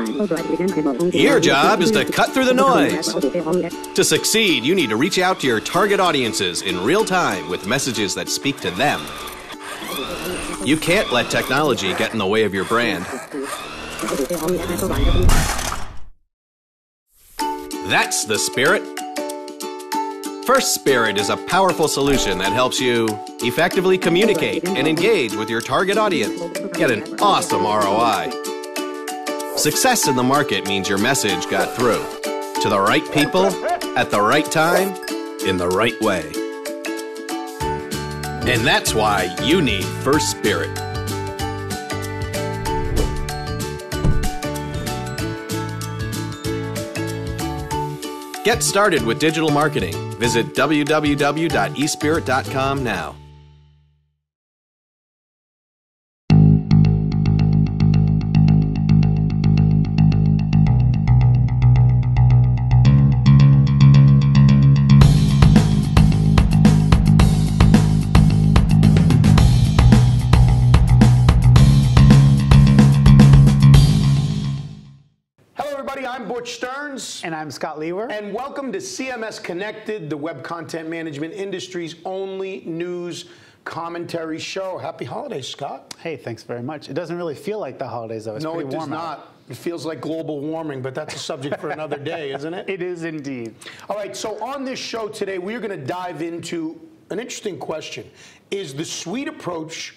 Your job is to cut through the noise. To succeed, you need to reach out to your target audiences in real time with messages that speak to them. You can't let technology get in the way of your brand. That's the spirit. First Spirit is a powerful solution that helps you effectively communicate and engage with your target audience. Get an awesome ROI. Success in the market means your message got through to the right people at the right time in the right way. And that's why you need First Spirit. Get started with digital marketing. Visit www.espirit.com now. I'm Butch Stearns. And I'm Scott Liewehr. And welcome to CMS-Connected, the web content management industry's only news commentary show. Happy holidays, Scott. Hey, thanks very much. It doesn't really feel like the holidays, though. It's pretty warm. No, it does not. It feels like global warming, but that's a subject for another day, isn't it? It is indeed. All right, so on this show today, we're going to dive into an interesting question. Is the suite approach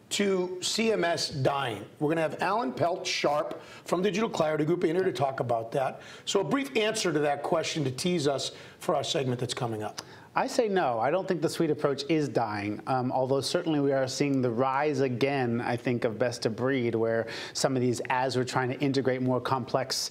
to CMS dying? We're going to have Alan Pelz-Sharpe from Digital Clarity Group in here to talk about that. So a brief answer to that question to tease us for our segment that's coming up. I say no. I don't think the suite approach is dying, although certainly we are seeing the rise again, I think, of best of breed, where some of these, as we're trying to integrate more complex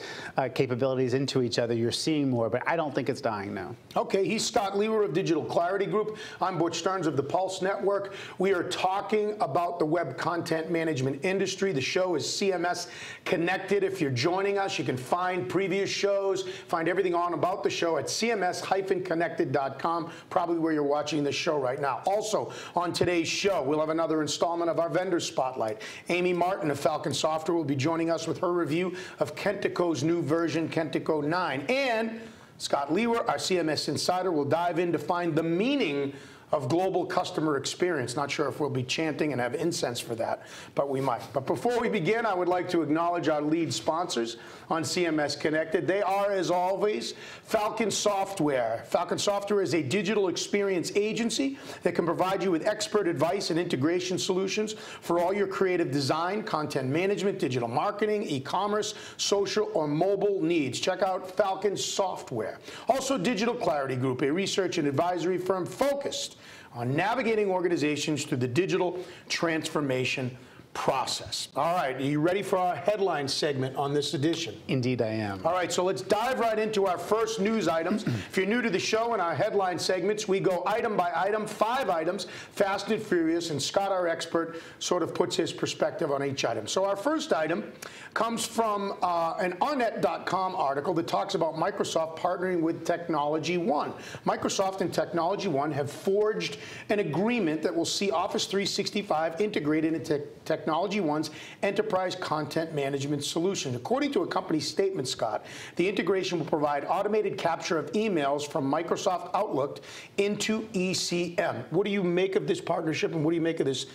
capabilities into each other, you're seeing more, but I don't think it's dying now. Okay, he's Scott Liewehr of Digital Clarity Group. I'm Butch Stearns of the Pulse Network. We are talking about the web content management industry. The show is CMS Connected. If you're joining us, you can find previous shows, find everything on about the show at cms-connected.com. Probably where you're watching this show right now. Also, on today's show, we'll have another installment of our vendor spotlight. Amy Martyn of Falcon-Software will be joining us with her review of Kentico's new version, Kentico 9. And Scott Liewehr, our CMS insider, will dive in to find the meaning of global customer experience. Not sure if we'll be chanting and have incense for that, but we might. But before we begin, I would like to acknowledge our lead sponsors on CMS Connected. They are, as always, Falcon-Software. Falcon-Software is a digital experience agency that can provide you with expert advice and integration solutions for all your creative design, content management, digital marketing, e-commerce, social, or mobile needs. Check out Falcon-Software. Also, Digital Clarity Group, a research and advisory firm focused on navigating organizations through the digital transformation process. All right, are you ready for our headline segment on this edition? Indeed I am. All right, so let's dive right into our first news items. If you're new to the show and our headline segments, we go item by item, 5 items, fast and furious, and Scott, our expert, sort of puts his perspective on each item. So our first item comes from an Arnet.com article that talks about Microsoft partnering with Technology One. Microsoft and Technology One have forged an agreement that will see Office 365 integrated into Technology One's enterprise content management solution. According to a company statement, Scott, the integration will provide automated capture of emails from Microsoft Outlook into ECM. What do you make of this partnership, and what do you make of this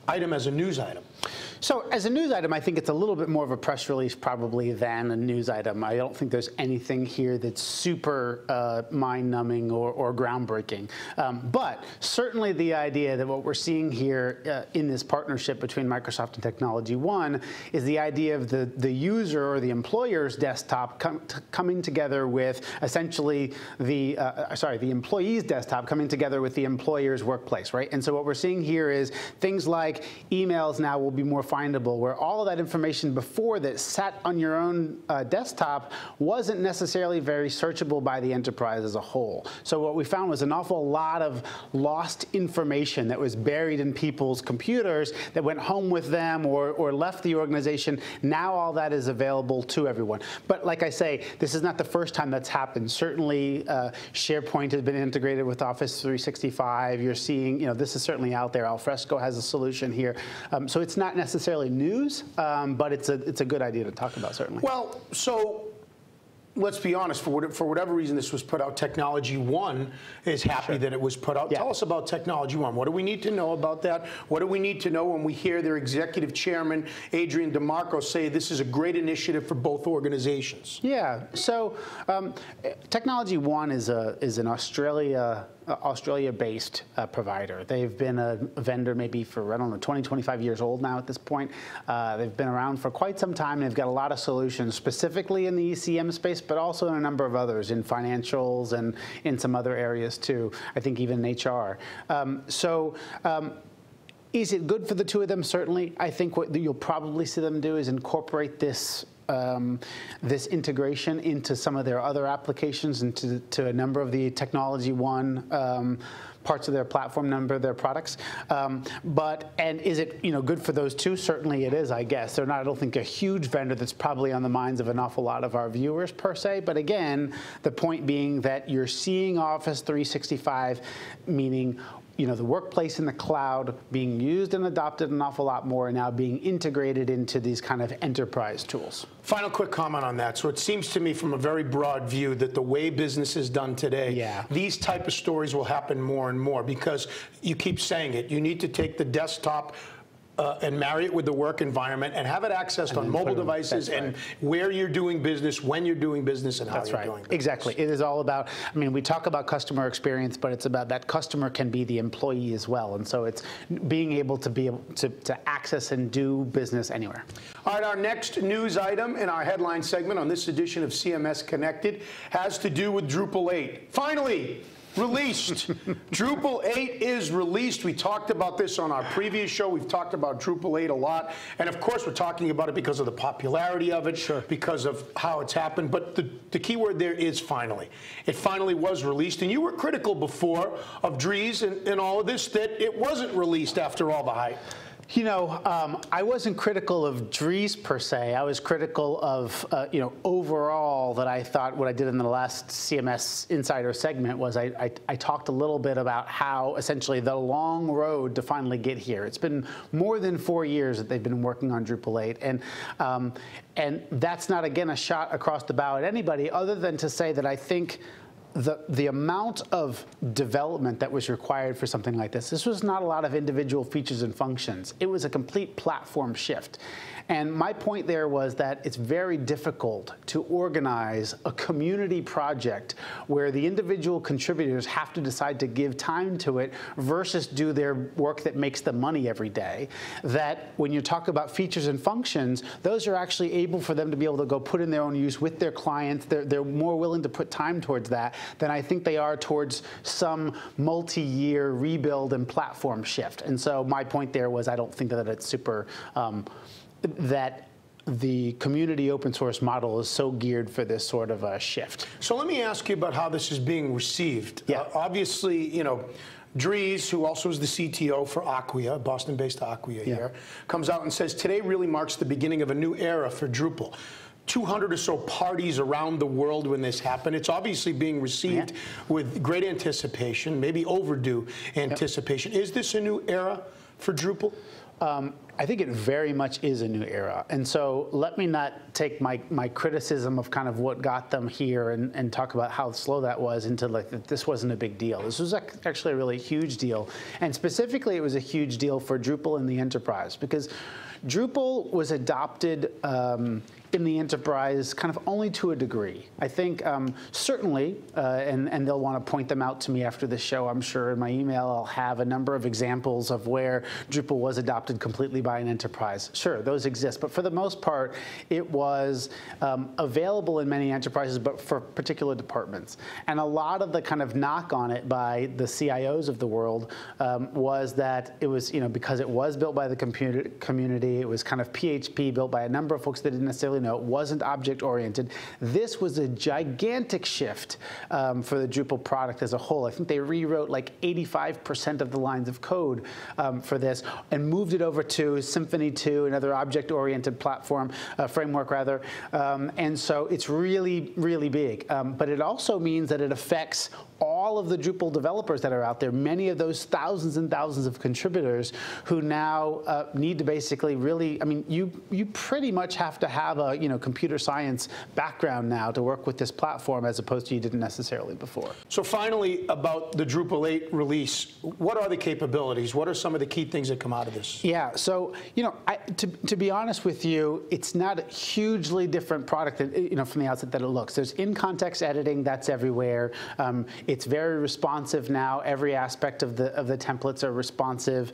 item as a news item? So as a news item, I think it's a little bit more of a press release probably than a news item. I don't think there's anything here that's super mind-numbing or groundbreaking. But certainly the idea that what we're seeing here in this partnership between Microsoft and Technology One is the idea of the user or the employer's desktop coming together with essentially the employee's desktop coming together with the employer's workplace, right? And so what we're seeing here is things like emails now will be more findable, where all of that information before that sat on your own desktop wasn't necessarily very searchable by the enterprise as a whole. So what we found was an awful lot of lost information that was buried in people's computers that went home with them or left the organization. Now all that is available to everyone. But like I say, this is not the first time that's happened. Certainly SharePoint has been integrated with Office 365. You're seeing, this is certainly out there. Alfresco has a solution. information here. So it's not necessarily news, but it's a good idea to talk about, certainly. Well, so let's be honest, for whatever reason this was put out, Technology One is happy that it was put out. Yeah. Tell us about Technology One. What do we need to know about that? What do we need to know when we hear their executive chairman, Adrian DeMarco, say this is a great initiative for both organizations? Yeah, so Technology One is an Australia-based provider. They've been a vendor maybe for, I don't know, 20, 25 years old now at this point. They've been around for quite some time. They've got a lot of solutions, specifically in the ECM space, but also in a number of others, in financials and in some other areas too, I think even in HR. Is it good for the two of them? Certainly. I think what you'll probably see them do is incorporate this this integration into some of their other applications and to a number of the Technology One parts of their platform, number of their products. And is it good for those two? Certainly it is, I guess. They're not, I don't think, a huge vendor that's probably on the minds of an awful lot of our viewers per se. But again, the point being that you're seeing Office 365, meaning the workplace in the cloud being used and adopted an awful lot more, and now being integrated into these kind of enterprise tools. Final quick comment on that. So it seems to me from a very broad view that the way business is done today, these type of stories will happen more and more, because you keep saying it. You need to take the desktop and marry it with the work environment and have it accessed on mobile devices and where you're doing business, when you're doing business, and how you're doing business. Exactly. It is all about, I mean, we talk about customer experience, but it's about that customer can be the employee as well. And so it's being able to access and do business anywhere. All right, our next news item in our headline segment on this edition of CMS Connected has to do with Drupal 8. Finally! Released. Drupal 8 is released. We talked about this on our previous show. We've talked about Drupal 8 a lot. And of course, we're talking about it because of the popularity of it, because of how it's happened. But the key word there is finally. It finally was released. And you were critical before of Dries and all of this, that it wasn't released after all the hype. I wasn't critical of Dries per se. I was critical of, overall, that I thought what I did in the last CMS Insider segment was I talked a little bit about how essentially the long road to finally get here. It's been more than 4 years that they've been working on Drupal 8. And that's not, again, a shot across the bow at anybody, other than to say that I think the amount of development that was required for something like this was not a lot of individual features and functions. It was a complete platform shift. And my point there was that it's very difficult to organize a community project where the individual contributors have to decide to give time to it versus do their work that makes them money every day. That when you talk about features and functions, those are actually able for them to be able to go put in their own use with their clients. They're more willing to put time towards that than I think they are towards some multi-year rebuild and platform shift. And so my point there was I don't think that it's super that the community open source model is so geared for this sort of a shift. So let me ask you about how this is being received. Obviously, Dries, who also is the CTO for Acquia, Boston-based Acquia here, comes out and says, today really marks the beginning of a new era for Drupal. 200 or so parties around the world when this happened. It's obviously being received with great anticipation, maybe overdue anticipation. Is this a new era for Drupal? I think it very much is a new era. And so let me not take my criticism of kind of what got them here and talk about how slow that was into like that this wasn't a big deal. This was actually a really huge deal. And specifically, it was a huge deal for Drupal in the enterprise, because Drupal was adopted in the enterprise kind of only to a degree. I think certainly, and they'll want to point them out to me after the show, I'm sure in my email I'll have a number of examples of where Drupal was adopted completely by an enterprise. Sure, those exist, but for the most part, it was available in many enterprises, but for particular departments. And a lot of the kind of knock on it by the CIOs of the world was that it was, because it was built by the community, it was kind of PHP built by a number of folks that didn't necessarily know, it wasn't object-oriented. This was a gigantic shift for the Drupal product as a whole. I think they rewrote like 85% of the lines of code for this and moved it over to Symfony 2, another object-oriented platform, framework rather. And so it's really, really big. But it also means that it affects all of the Drupal developers that are out there, many of those thousands and thousands of contributors who now need to basically really, I mean, you pretty much have to have a computer science background now to work with this platform, as opposed to you didn't necessarily before. So finally, about the Drupal 8 release, what are the capabilities? What are some of the key things that come out of this? Yeah, so to be honest with you, it's not a hugely different product that, from the outset that it looks. There's in-context editing, that's everywhere. It's very responsive now. Every aspect of the templates are responsive.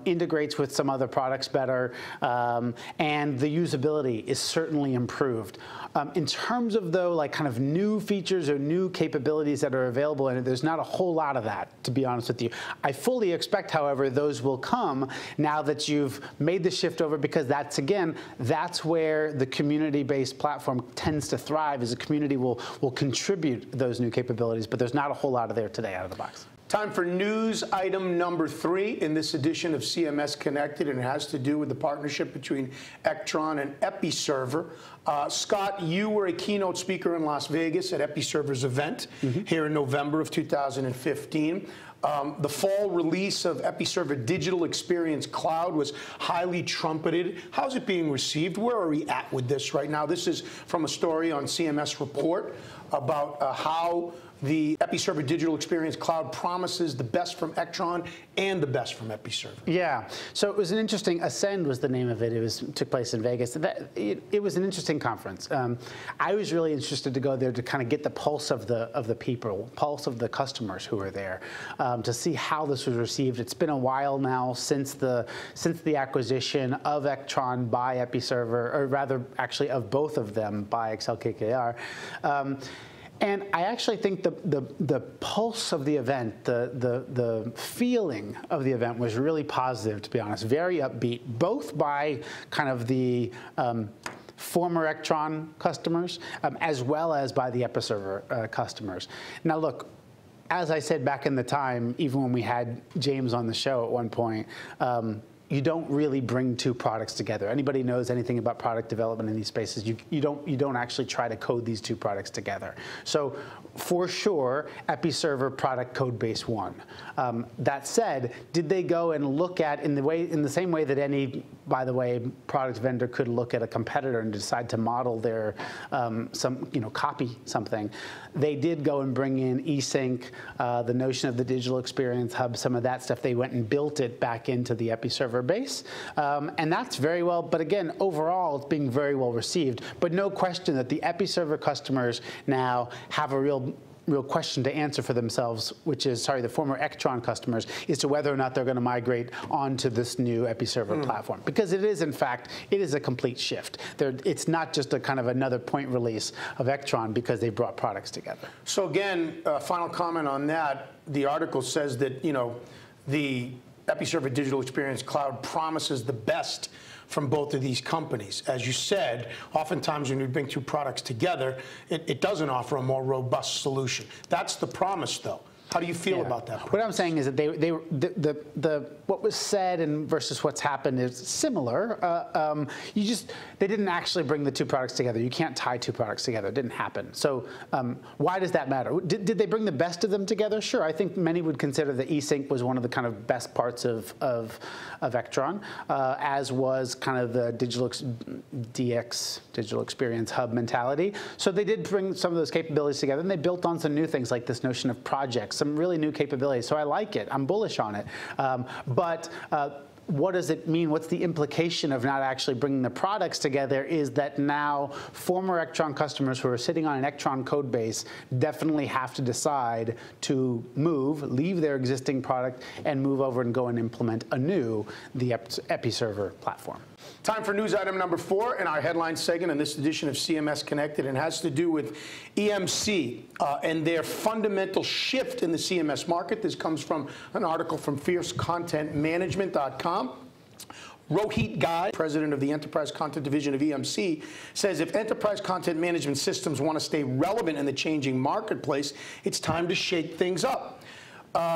Integrates with some other products better, and the usability is certainly improved. In terms of though, like kind of new features or new capabilities that are available in it, there's not a whole lot of that, to be honest with you. I fully expect, however, those will come now that you've made the shift over, because that's where the community-based platform tends to thrive, is a community will contribute those new capabilities, but there's not a whole lot of there today out of the box. Time for news item number 3 in this edition of CMS Connected, and it has to do with the partnership between Ectron and Episerver. Scott, you were a keynote speaker in Las Vegas at Episerver's event here in November of 2015. The fall release of Episerver Digital Experience Cloud was highly trumpeted. How's it being received? Where are we at with this right now? This is from a story on CMS Report about how the Episerver Digital Experience Cloud promises the best from Ectron and the best from Episerver. Yeah, so it was an interesting, Ascend was the name of it. Took place in Vegas. It was an interesting conference. I was really interested to go there to kind of get the pulse of the people, pulse of the customers who were there, to see how this was received. It's been a while now since the acquisition of Ectron by Episerver, or rather, actually, of both of them by Excel-KKR. And I actually think the pulse of the event, the feeling of the event was really positive, to be honest, very upbeat, both by kind of the former Ectron customers, as well as by the Episerver customers. Now look, as I said back in the time, even when we had James on the show at one point, you don't really bring two products together. Anybody knows anything about product development in these spaces, you don't actually try to code these two products together. So for sure, Episerver product code base won. That said, did they go and look at, in the same way that any, by the way, product vendor could look at a competitor and decide to model their copy something? They did go and bring in eSync, the notion of the digital experience hub, some of that stuff. They went and built it back into the Episerver base, and that's very well. But again, overall, it's being very well received. But no question that the Episerver customers now have a real question to answer for themselves, which is, the former Ectron customers, is to whether or not they're going to migrate onto this new Episerver platform. Because it is, in fact, it is a complete shift. It's not just a kind of another point release of Ectron because they brought products together. So again, final comment on that. The article says that, the Episerver Digital Experience Cloud promises the best from both of these companies. As you said, oftentimes when you bring two products together, it doesn't offer a more robust solution. That's the promise, though. How do you feel about that? What I'm saying is that what was said and versus what's happened is similar. They didn't actually bring the two products together. You can't tie two products together. It didn't happen. So why does that matter? Did they bring the best of them together? Sure. I think many would consider that eSync was one of the kind of best parts of Ectron, as was kind of the digital experience hub mentality. So they did bring some of those capabilities together, and they built on some new things like this notion of projects, some really new capabilities. So I like it. I'm bullish on it. But what does it mean? What's the implication of not actually bringing the products together is that now former Ectron customers who are sitting on an Ectron code base definitely have to decide to leave their existing product and move over and go and implement the Episerver platform. Time for news item number 4 in our headline segment in this edition of CMS Connected, and has to do with EMC and their fundamental shift in the CMS market. This comes from an article from FierceContentManagement.com. Rohit Ghai, president of the Enterprise Content Division of EMC, says if enterprise content management systems want to stay relevant in the changing marketplace, it's time to shake things up.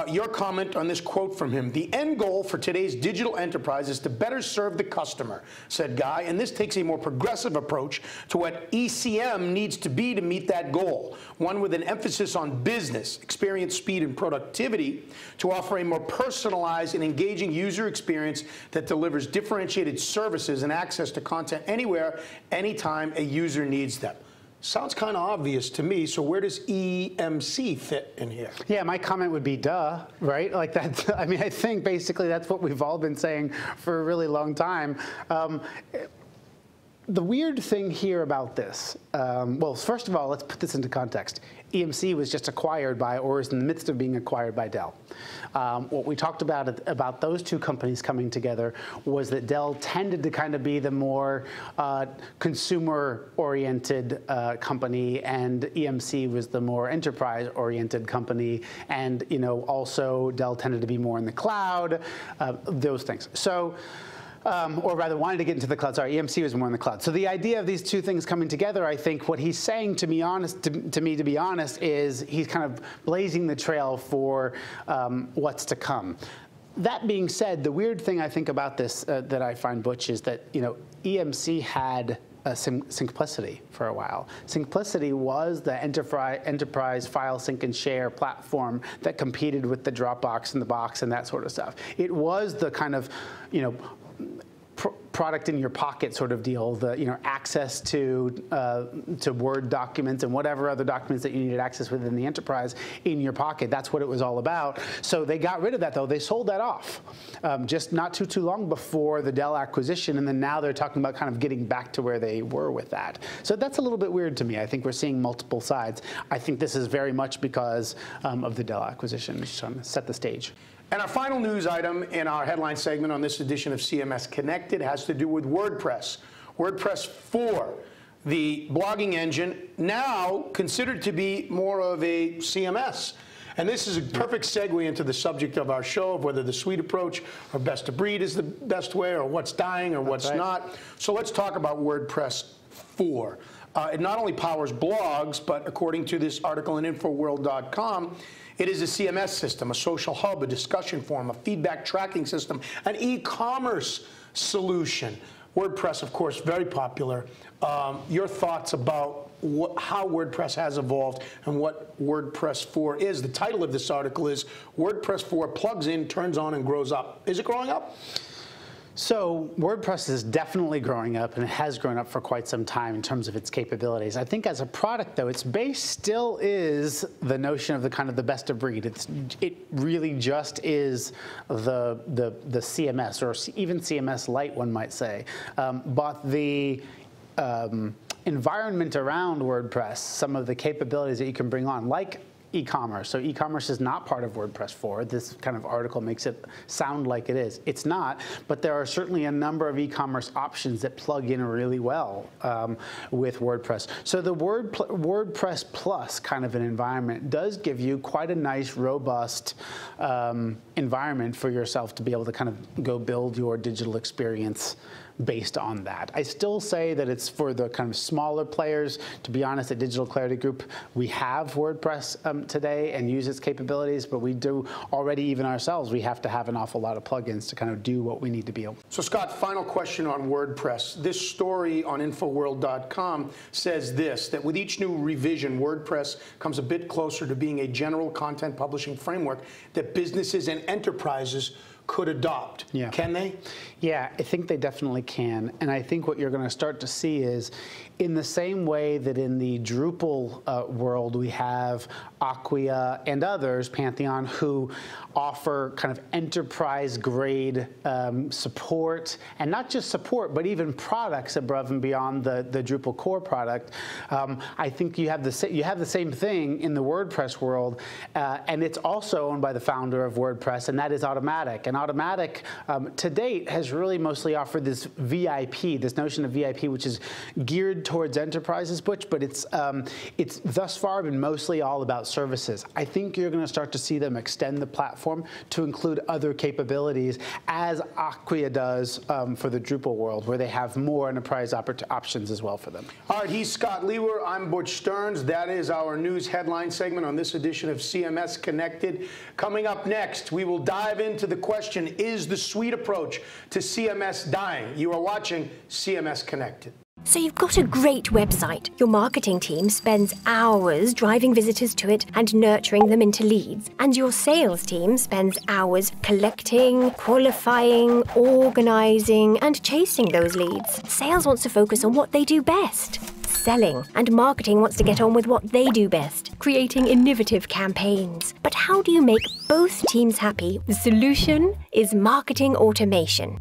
Your comment on this quote from him: "The end goal for today's digital enterprise is to better serve the customer," said Guy, "and this takes a more progressive approach to what ECM needs to be to meet that goal. One with an emphasis on business, experience, speed, and productivity to offer a more personalized and engaging user experience that delivers differentiated services and access to content anywhere, anytime a user needs them." Sounds kind of obvious to me, so where does EMC fit in here? Yeah, my comment would be duh, right? Like that. I mean, I think basically that's what we've all been saying for a really long time. The weird thing here about this, well, first of all, let's put this into context. EMC was just acquired by, or is in the midst of being acquired by, Dell. What we talked about those two companies coming together was that Dell tended to kind of be the more consumer-oriented company, and EMC was the more enterprise-oriented company. And also Dell tended to be more in the cloud, those things. So. Or rather wanted to get into the cloud. Sorry, EMC was more in the cloud. So the idea of these two things coming together, I think what he's saying, to be honest, is he's kind of blazing the trail for what's to come. That being said, the weird thing I think about this that I find, Butch, is that EMC had Simplicity for a while. Simplicity was the enterprise file sync and share platform that competed with the Dropbox and the Box and that sort of stuff. It was the kind of product in your pocket sort of deal, the access to Word documents and whatever other documents that you needed access within the enterprise in your pocket. That's what it was all about. So they got rid of that, though. They sold that off just not too long before the Dell acquisition, and then now they're talking about kind of getting back to where they were with that. So that's a little bit weird to me. I think we're seeing multiple sides. I think this is very much because of the Dell acquisition, just trying to set the stage. And our final news item in our headline segment on this edition of CMS Connected has to do with WordPress. WordPress 4, the blogging engine, now considered to be more of a CMS. And this is a perfect segue into the subject of our show of whether the suite approach or best of breed is the best way, or what's dying or what's not. So let's talk about WordPress 4. It not only powers blogs, but according to this article in InfoWorld.com, it is a CMS system, a social hub, a discussion forum, a feedback tracking system, an e-commerce solution. WordPress, of course, very popular. Your thoughts about how WordPress has evolved and what WordPress 4 is. The title of this article is WordPress 4 Plugs In, Turns On, and Grows Up. Is it growing up? So WordPress is definitely growing up, and it has grown up for quite some time in terms of its capabilities. I think as a product, though, its base still is the notion of the kind of the best of breed. It really just is the CMS, or even CMS Lite, one might say. But the environment around WordPress, some of the capabilities that you can bring on, like e-commerce. So e-commerce is not part of WordPress 4. This kind of article makes it sound like it is. It's not, but there are certainly a number of e-commerce options that plug in really well with WordPress. So the WordPress Plus kind of an environment does give you quite a nice, robust environment for yourself to be able to kind of go build your digital experience based on that. I still say that it's for the kind of smaller players. To be honest, at Digital Clarity Group, we have WordPress today and use its capabilities, but we do already, even ourselves, we have to have an awful lot of plugins to kind of do what we need to be able. So Scott, final question on WordPress. This story on InfoWorld.com says this, that with each new revision, WordPress comes a bit closer to being a general content publishing framework that businesses and enterprises could adopt. Yeah. Can they? Yeah, I think they definitely can. And I think what you're going to start to see is, in the same way that in the Drupal world we have Acquia and others, Pantheon, who offer kind of enterprise-grade support, and not just support, but even products above and beyond the Drupal core product. I think you have the same thing in the WordPress world, and it's also owned by the founder of WordPress, and that is Automatic. And And Automatic, to date, has really mostly offered this VIP, this notion of VIP, which is geared towards enterprises, Butch, but it's thus far been mostly all about services. I think you're going to start to see them extend the platform to include other capabilities, as Acquia does for the Drupal world, where they have more enterprise options as well for them. All right, he's Scott Liewehr. I'm Butch Stearns. That is our news headline segment on this edition of CMS Connected. Coming up next, we will dive into the question, is the suite approach to CMS dying? You are watching CMS Connected. So you've got a great website. Your marketing team spends hours driving visitors to it and nurturing them into leads. And your sales team spends hours collecting, qualifying, organizing, and chasing those leads. Sales wants to focus on what they do best, selling, and marketing wants to get on with what they do best, creating innovative campaigns. But how do you make both teams happy? The solution is marketing automation.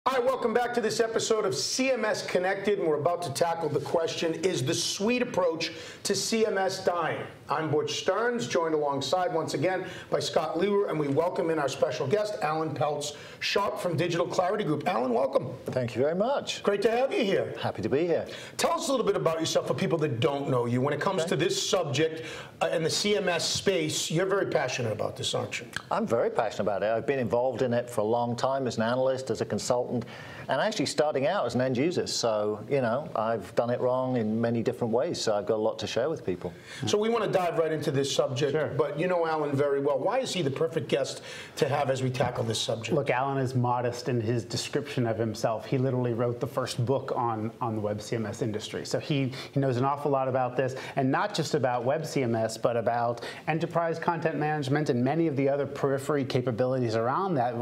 All right, welcome back to this episode of CMS Connected, and we're about to tackle the question, is the suite approach to CMS dying? I'm Butch Stearns, joined alongside once again by Scott Liewehr, and we welcome in our special guest, Alan Pelz-Sharpe from Digital Clarity Group. Alan, welcome. Thank you very much. Great to have you here. Happy to be here. Tell us a little bit about yourself for people that don't know you. When it comes to this subject in the CMS space, you're very passionate about this, aren't you? I'm very passionate about it. I've been involved in it for a long time as an analyst, as a consultant, and actually starting out as an end user. So, you know, I've done it wrong in many different ways, so I've got a lot to share with people. So we want to dive right into this subject, but you know Alan very well. Why is he the perfect guest to have as we tackle this subject? Look, Alan is modest in his description of himself. He literally wrote the first book on the web CMS industry. So he knows an awful lot about this, and not just about web CMS, but about enterprise content management and many of the other periphery capabilities around that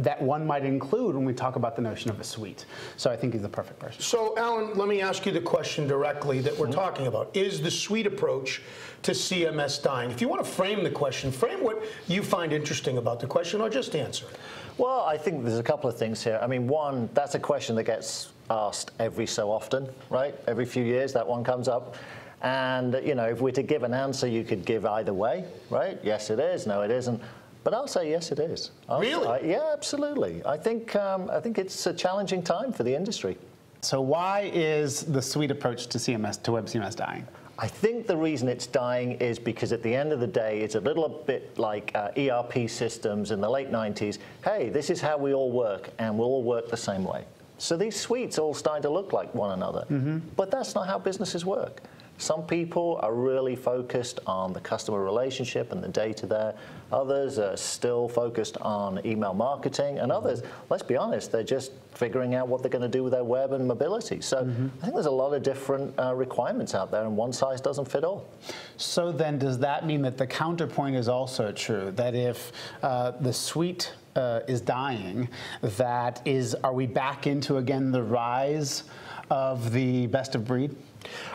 that one might include when we talk about the notion of a suite. So I think he's the perfect person. So Alan, let me ask you the question directly that we're talking about. Is the suite approach to CMS dying? If you want to frame the question, frame what you find interesting about the question, or just answer it. Well, I think there's a couple of things here. I mean, one, that's a question that gets asked every so often, right? Every few years that one comes up. And, you know, if we're to give an answer, you could give either way, right? Yes, it is. No, it isn't. But I'll say yes, it is. Really? Yeah, absolutely. I think it's a challenging time for the industry. So why is the suite approach to CMS, to web CMS, dying? I think the reason it's dying is because at the end of the day, it's a little bit like ERP systems in the late 90s. Hey, this is how we all work, and we'll all work the same way. So these suites all starting to look like one another. But that's not how businesses work. Some people are really focused on the customer relationship and the data there. Others are still focused on email marketing. And others, let's be honest, they're just figuring out what they're going to do with their web and mobility. So I think there's a lot of different requirements out there, and one size doesn't fit all. So then does that mean that the counterpoint is also true, that if the suite is dying, are we back into, again, the rise of the best of breed?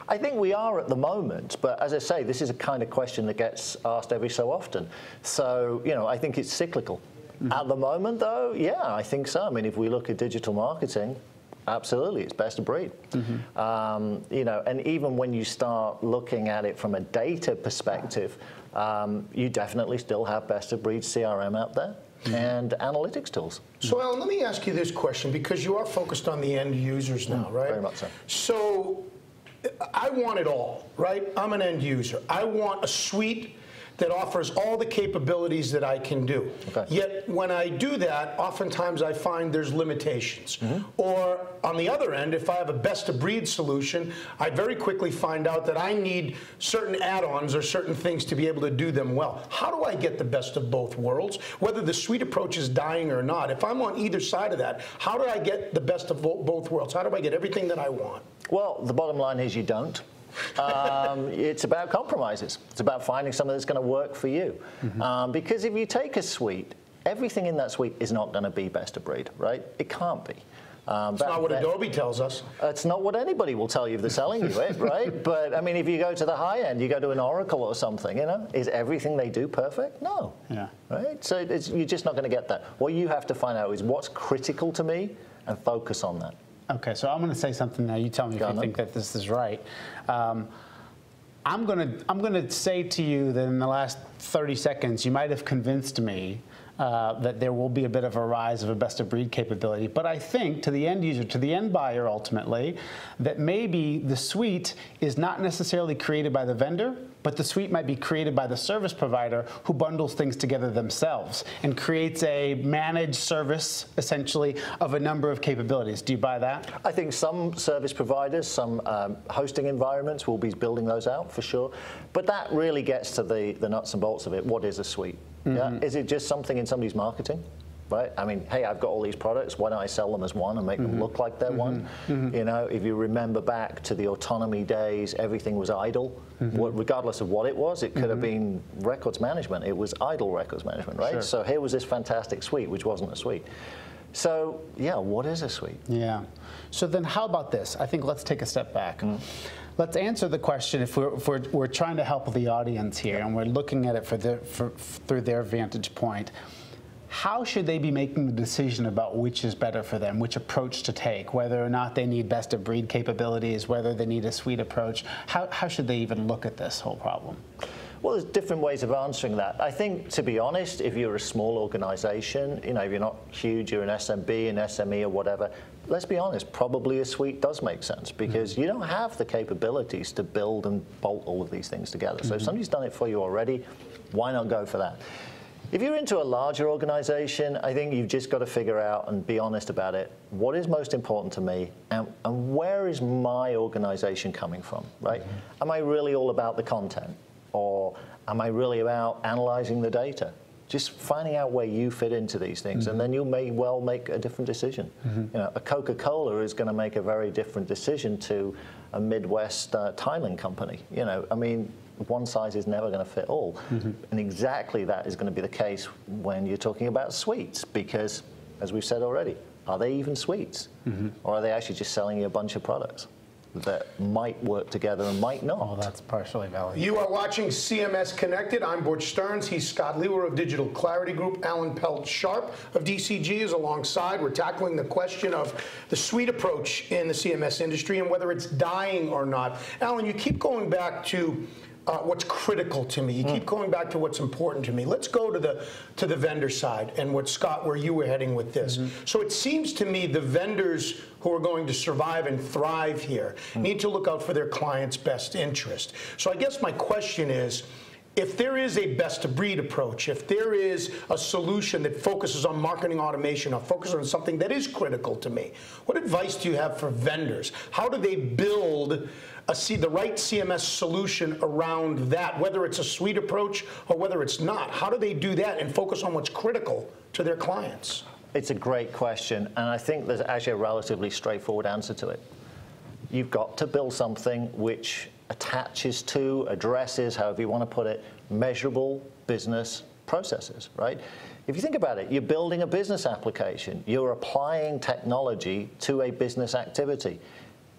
I think we are at the moment, but as I say, this is a kind of question that gets asked every so often. So, you know, I think it's cyclical. At the moment, though, yeah, I think so. I mean, if we look at digital marketing, absolutely, it's best of breed. You know, and even when you start looking at it from a data perspective, you definitely still have best of breed CRM out there. And analytics tools. So Alan, let me ask you this question, because you are focused on the end users now, right? Very much so. So I want it all, right? I'm an end user. I want a suite that offers all the capabilities that I can do. Yet when I do that, oftentimes I find there's limitations. Or on the other end, if I have a best-of-breed solution, I very quickly find out that I need certain add-ons or certain things to be able to do them well. How do I get the best of both worlds? Whether the suite approach is dying or not, if I'm on either side of that, how do I get the best of both worlds? How do I get everything that I want? Well, the bottom line is you don't. It's about compromises. It's about finding something that's going to work for you. Because if you take a suite, everything in that suite is not going to be best of breed, right? It can't be. It's not what Adobe tells us. It's not what anybody will tell you if they're selling you it, right? But I mean, if you go to the high end, you go to an Oracle or something, you know, is everything they do perfect? No. Yeah. Right? So you're just not going to get that. What you have to find out is what's critical to me and focus on that. Okay, so I'm going to say something now. You tell me if you think that this is right. I'm gonna say to you that in the last 30 seconds, you might have convinced me that there will be a bit of a rise of a best-of-breed capability. But I think, to the end user, to the end buyer ultimately, that maybe the suite is not necessarily created by the vendor, but the suite might be created by the service provider who bundles things together themselves and creates a managed service, essentially, of a number of capabilities. Do you buy that? I think some service providers, some hosting environments will be building those out for sure. But that really gets to the nuts and bolts of it. What is a suite? Yeah? Is it just something in somebody's marketing? Right? I mean, hey, I've got all these products. Why don't I sell them as one and make them look like they're one? You know, if you remember back to the autonomy days, everything was idle. Regardless of what it was, it could have been records management. It was idle records management, right? Sure. So here was this fantastic suite, which wasn't a suite. So, yeah, what is a suite? Yeah. So then how about this? I think let's take a step back. Let's answer the question if we're trying to help the audience here and we're looking at it through their vantage point. How should they be making the decision about which is better for them, which approach to take, whether or not they need best-of-breed capabilities, whether they need a suite approach? How should they even look at this whole problem? Well, there's different ways of answering that. I think, to be honest, if you're a small organization, you know, if you're not huge, you're an SMB, an SME or whatever, let's be honest, probably a suite does make sense because you don't have the capabilities to build and bolt all of these things together. So if somebody's done it for you already, why not go for that? If you're into a larger organization, I think you've just got to figure out and be honest about it. What is most important to me and where is my organization coming from, right? Am I really all about the content or am I really about analyzing the data? Just finding out where you fit into these things and then you may well make a different decision. You know, a Coca-Cola is going to make a very different decision to a Midwest tiling company. You know, I mean, one size is never going to fit all. And exactly that is going to be the case when you're talking about suites because, as we've said already, are they even suites? Or are they actually just selling you a bunch of products that might work together and might not? Oh, that's partially valid. You are watching CMS Connected. I'm Butch Stearns. He's Scott Liewehr of Digital Clarity Group. Alan Pelz-Sharpe of DCG is alongside. We're tackling the question of the suite approach in the CMS industry and whether it's dying or not. Alan, you keep going back to what's critical to me. You keep going back to what's important to me. Let's go to the vendor side and what, Scott, where you were heading with this. So it seems to me the vendors who are going to survive and thrive here need to look out for their clients' best interest. So I guess my question is, if there is a best-of-breed approach, if there is a solution that focuses on marketing automation or focuses on something that is critical to me, what advice do you have for vendors? How do they build the right CMS solution around that, whether it's a suite approach or whether it's not? How do they do that and focus on what's critical to their clients? It's a great question, and I think there's actually a relatively straightforward answer to it. You've got to build something which attaches to, addresses, however you want to put it, measurable business processes, right? If you think about it, you're building a business application. You're applying technology to a business activity.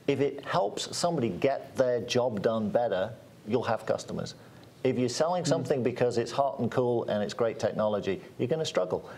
If it helps somebody get their job done better, you'll have customers. If you're selling something because it's hot and cool and it's great technology, you're going to struggle.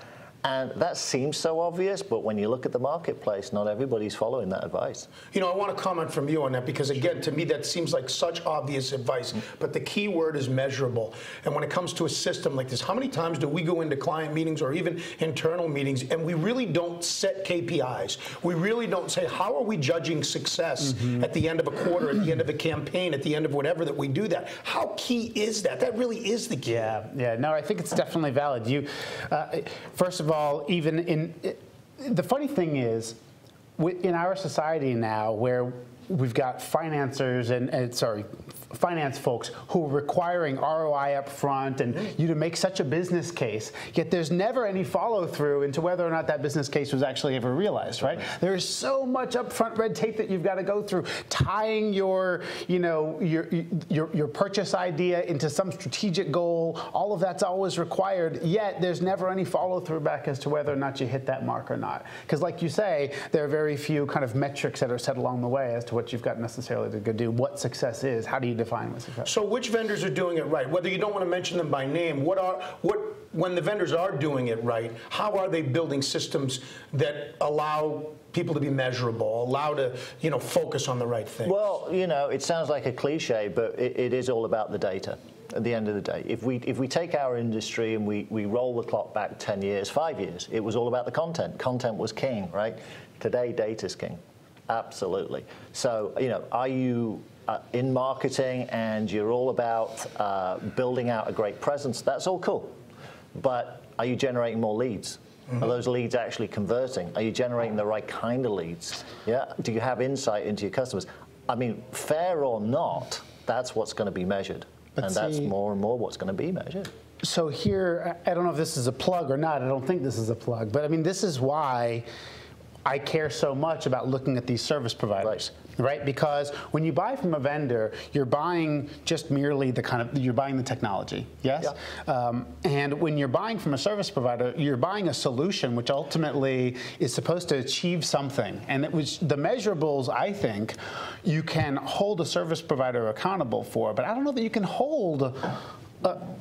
And that seems so obvious, but when you look at the marketplace, not everybody's following that advice. You know, I want to comment from you on that because, again, to me that seems like such obvious advice, but the key word is measurable. And when it comes to a system like this, how many times do we go into client meetings or even internal meetings and we really don't set KPIs? We really don't say, how are we judging success at the end of a quarter, at the end of a campaign, at the end of whatever that we do that? How key is that? That really is the key. Yeah, no, I think it's definitely valid. You, first of all, the funny thing is, in our society now, where we've got financiers finance folks who are requiring ROI up front and you to make such a business case, yet there's never any follow-through into whether or not that business case was actually ever realized, right? There is so much upfront red tape that you've got to go through, tying your purchase idea into some strategic goal. All of that's always required, yet there's never any follow-through back as to whether or not you hit that mark or not. Because like you say, there are very few kind of metrics that are set along the way as to what you've got necessarily to go do, what success is, how do you define what success? So which vendors are doing it right? Whether you don't want to mention them by name, what when the vendors are doing it right, how are they building systems that allow people to be measurable, allow to, focus on the right things? Well, it sounds like a cliche, but it is all about the data. At the end of the day, if we take our industry and we roll the clock back 10 years, 5 years, it was all about the content. Content was king, right? Today, data's king. Absolutely. So, are you in marketing and you're all about building out a great presence? That's all cool. But are you generating more leads? Are those leads actually converting? Are you generating the right kind of leads? Yeah. Do you have insight into your customers? I mean, fair or not, that's what's going to be measured. And that's more and more what's going to be measured. So here, I don't know if this is a plug or not. I don't think this is a plug. But I mean, this is why I care so much about looking at these service providers. Right? Because when you buy from a vendor, you're buying just merely you're buying the technology, yes? Yeah. And when you're buying from a service provider, you're buying a solution which ultimately is supposed to achieve something. And it was the measurables, I think, you can hold a service provider accountable for, but I don't know that you can hold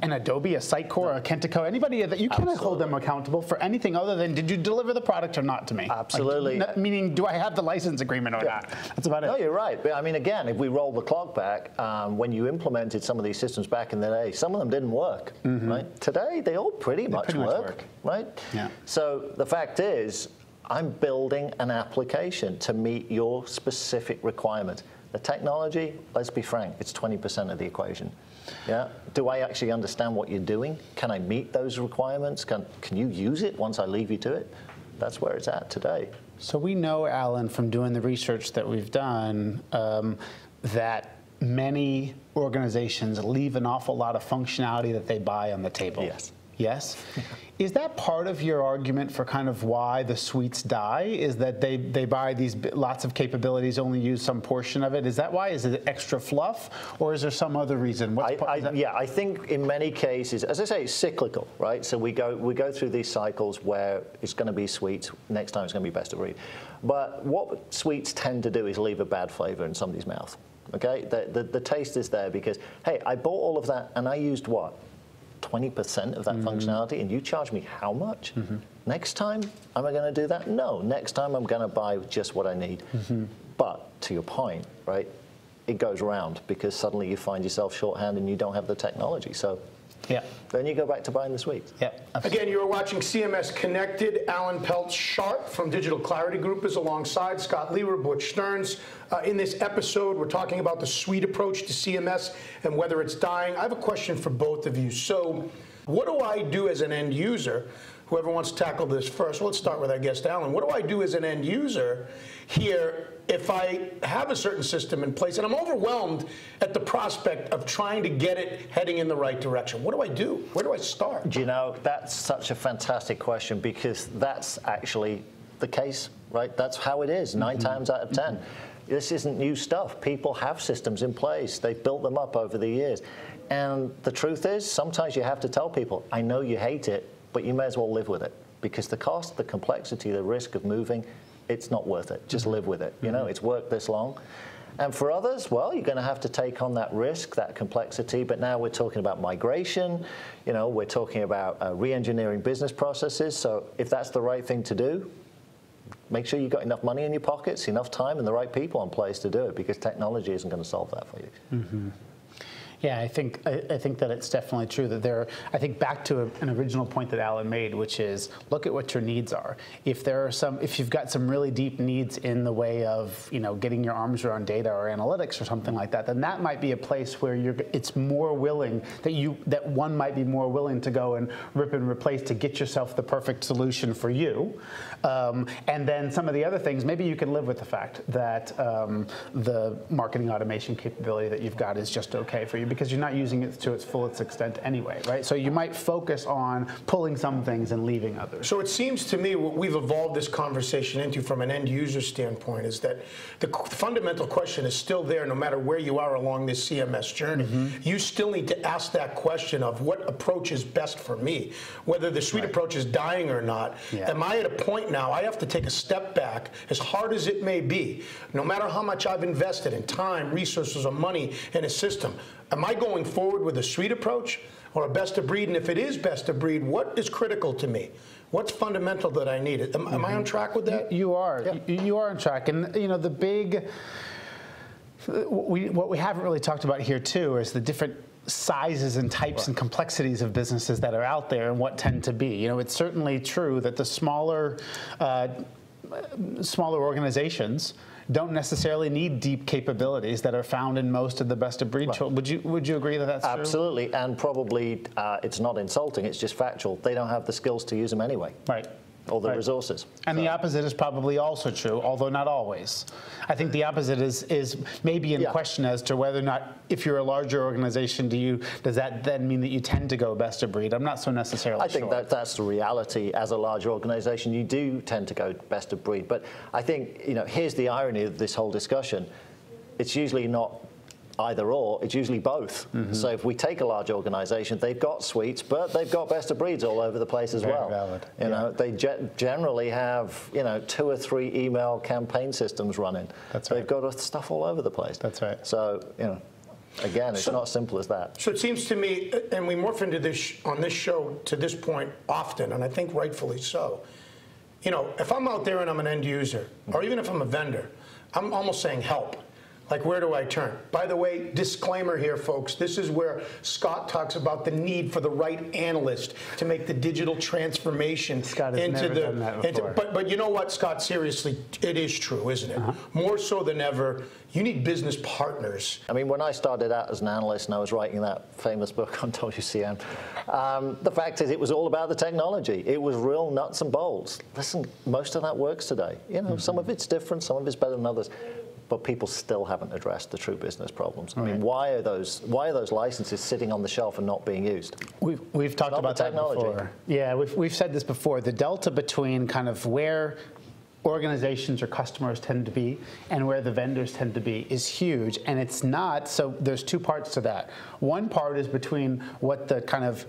an Adobe, a Sitecore, a Kentico, anybody that you cannot hold them accountable for anything other than did you deliver the product or not to me? Absolutely. Like, meaning, do I have the license agreement or not? That's about it. No, you're right. But I mean, again, if we roll the clock back, when you implemented some of these systems back in the day, some of them didn't work. Right? Today, they all pretty much work. Right? Yeah. So the fact is, I'm building an application to meet your specific requirement. The technology, let's be frank, it's 20% of the equation. Yeah. Do I actually understand what you're doing? Can I meet those requirements? Can you use it once I leave you to it? That's where it's at today. So we know, Alan, from doing the research that we've done, that many organizations leave an awful lot of functionality that they buy on the table. Yes. Yes? Is that part of your argument for kind of why the suites die? Is that they buy these lots of capabilities, only use some portion of it? Is that why? Is it extra fluff? Or is there some other reason? I think in many cases, as I say, it's cyclical, right? So we go through these cycles where it's going to be suites, next time it's going to be best of breed. But what suites tend to do is leave a bad flavor in somebody's mouth, okay? The taste is there because, hey, I bought all of that and I used what? 20% of that functionality, and you charge me how much? Next time, am I going to do that? No. Next time, I'm going to buy just what I need. But to your point, right, it goes around because suddenly you find yourself shorthanded and you don't have the technology. So then you go back to buying the suite. Again, you're watching CMS Connected. Alan Pelz-Sharpe from Digital Clarity Group is alongside Scott Liewehr, Butch Stearns. In this episode, we're talking about the suite approach to CMS and whether it's dying. I have a question for both of you. So what do I do as an end user? Whoever wants to tackle this first, let's start with our guest, Alan. What do I do as an end user here if I have a certain system in place and I'm overwhelmed at the prospect of trying to get it heading in the right direction? What do I do? Where do I start? Do you know, that's such a fantastic question because that's actually the case, right? That's how it is 9 times out of 10. This isn't new stuff. People have systems in place. They've built them up over the years. And the truth is, sometimes you have to tell people, I know you hate it, but you may as well live with it because the cost, the complexity, the risk of moving, it's not worth it. Just live with it. You know, it's worked this long. And for others, well, you're going to have to take on that risk, that complexity. But now we're talking about migration. You know, we're talking about re-engineering business processes. So if that's the right thing to do, make sure you've got enough money in your pockets, enough time, and the right people in place to do it because technology isn't going to solve that for you. Yeah, I think that it's definitely true that I think back to an original point that Alan made, which is look at what your needs are. If you've got some really deep needs in the way of getting your arms around data or analytics or something like that, then that might be a place where it's more willing that one might be more willing to go and rip and replace to get yourself the perfect solution for you. And then some of the other things, maybe you can live with the fact that the marketing automation capability that you've got is just okay for you, because you're not using it to its fullest extent anyway, right? So you might focus on pulling some things and leaving others. So it seems to me what we've evolved this conversation into from an end user standpoint is that the fundamental question is still there no matter where you are along this CMS journey. You still need to ask that question of what approach is best for me, whether the suite approach is dying or not. Am I at a point now I have to take a step back, as hard as it may be, no matter how much I've invested in time, resources, or money in a system? Am I going forward with a suite approach or a best of breed? And if it is best of breed, what is critical to me? What's fundamental that I need? Am I on track with that? You are. Yeah. You are on track. And you know, the big, what we haven't really talked about here too is the different sizes and types and complexities of businesses that are out there and what tend to be. You know, it's certainly true that the smaller organizations don't necessarily need deep capabilities that are found in most of the best of breed tools. Would you agree that that's true? Absolutely, and probably it's not insulting, it's just factual. They don't have the skills to use them anyway. Right. Or the resources. And the opposite is probably also true, although not always. I think the opposite is maybe in question as to whether or not, if you're a larger organization, does that then mean that you tend to go best of breed? I'm not so necessarily sure. I think that's the reality. As a larger organization, you do tend to go best of breed. But I think, you know, here's the irony of this whole discussion. It's usually not either or, it's usually both. So if we take a large organization, they've got suites, but they've got best of breeds all over the place as well. Valid. You know, they generally have, you know, 2 or 3 email campaign systems running. That's right. They've got stuff all over the place. That's right. So, you know, again, it's not simple as that. So it seems to me, and we morph into this on this show to this point often, and I think rightfully so. You know, if I'm out there and I'm an end user, or even if I'm a vendor, I'm almost saying help. Like, where do I turn? By the way, disclaimer here, folks. This is where Scott talks about the need for the right analyst to make the digital transformation Scott has into never the. done that before. But you know what, Scott? Seriously, it is true, isn't it? More so than ever, you need business partners. I mean, when I started out as an analyst and I was writing that famous book on WCM, the fact is it was all about the technology. It was real nuts and bolts. Listen, most of that works today. You know, some of it's different, some of it's better than others. But people still haven't addressed the true business problems. I mean, why are those licenses sitting on the shelf and not being used? We've talked about that before. Yeah, we've said this before. The delta between kind of where organizations or customers tend to be and where the vendors tend to be is huge, and it's not. So there's 2 parts to that. One part is between what the kind of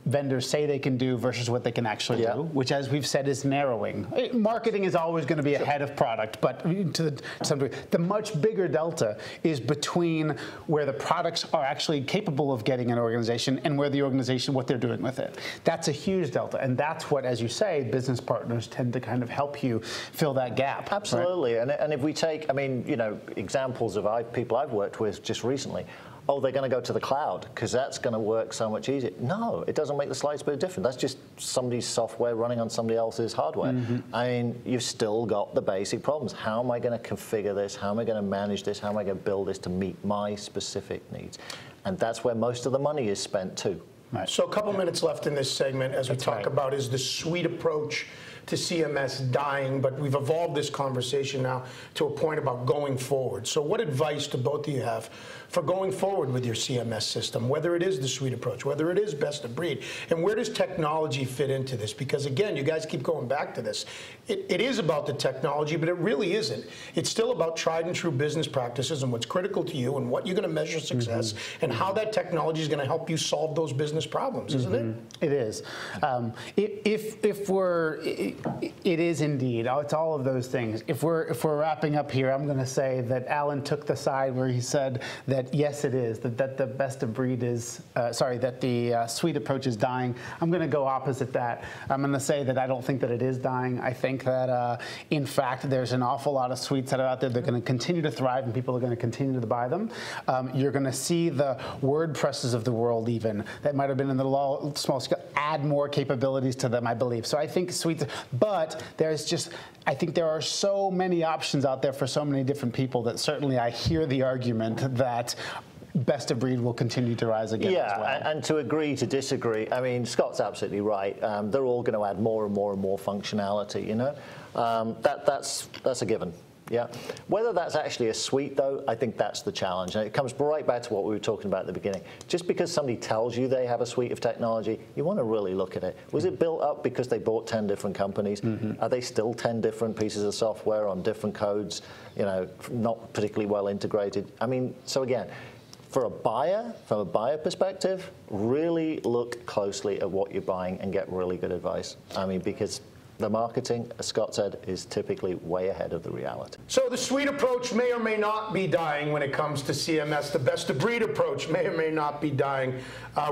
vendors say they can do versus what they can actually do, which, as we've said, is narrowing. Marketing is always going to be ahead of product, but to some degree, the much bigger delta is between where the products are actually capable of getting an organization and where the organization, what they're doing with it. That's a huge delta, and that's what, as you say, business partners tend to kind of help you fill that gap. Absolutely, right? and if we take, I mean, you know, examples of people I've worked with just recently. Oh, they're going to go to the cloud because that's going to work so much easier. No, it doesn't make the slightest bit of difference. That's just somebody's software running on somebody else's hardware. I mean, you've still got the basic problems. How am I going to configure this? How am I going to manage this? How am I going to build this to meet my specific needs? And that's where most of the money is spent too. Right. So a couple minutes left in this segment as we talk about is the suite approach to CMS dying, but we've evolved this conversation now to a point about going forward. So what advice do both of you have for going forward with your CMS system, whether it is the suite approach, whether it is best of breed, and where does technology fit into this? Because again, you guys keep going back to this. It is about the technology, but it really isn't. It's still about tried and true business practices and what's critical to you and what you're going to measure success and how that technology is going to help you solve those business problems, isn't it? It is. It is indeed. It's all of those things. If we're wrapping up here, I'm going to say that Alan took the side where he said that yes, it is that the best of breed is that the suite approach is dying. I'm going to go opposite that. I'm going to say that I don't think that it is dying. I think that in fact there's an awful lot of suites that are out there that are going to continue to thrive and people are going to continue to buy them. You're going to see the WordPresses of the world even that might have been in the small scale add more capabilities to them, I believe. So I think suites, but I think there are so many options out there for so many different people that certainly I hear the argument that best of breed will continue to rise again as well. And to agree to disagree, I mean, Scott's absolutely right. They're all going to add more and more and more functionality, you know. That's a given. Yeah. Whether that's actually a suite, though, I think that's the challenge. And it comes right back to what we were talking about at the beginning. Just because somebody tells you they have a suite of technology, you want to really look at it. Was it built up because they bought 10 different companies? Are they still 10 different pieces of software on different codes, you know, not particularly well integrated? I mean, so again, for a buyer, from a buyer perspective, really look closely at what you're buying and get really good advice. I mean, because The marketing, as Scott said, is typically way ahead of the reality. So the suite approach may or may not be dying when it comes to CMS. The best-of-breed approach may or may not be dying.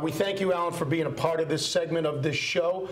We thank you, Alan, for being a part of this segment of this show.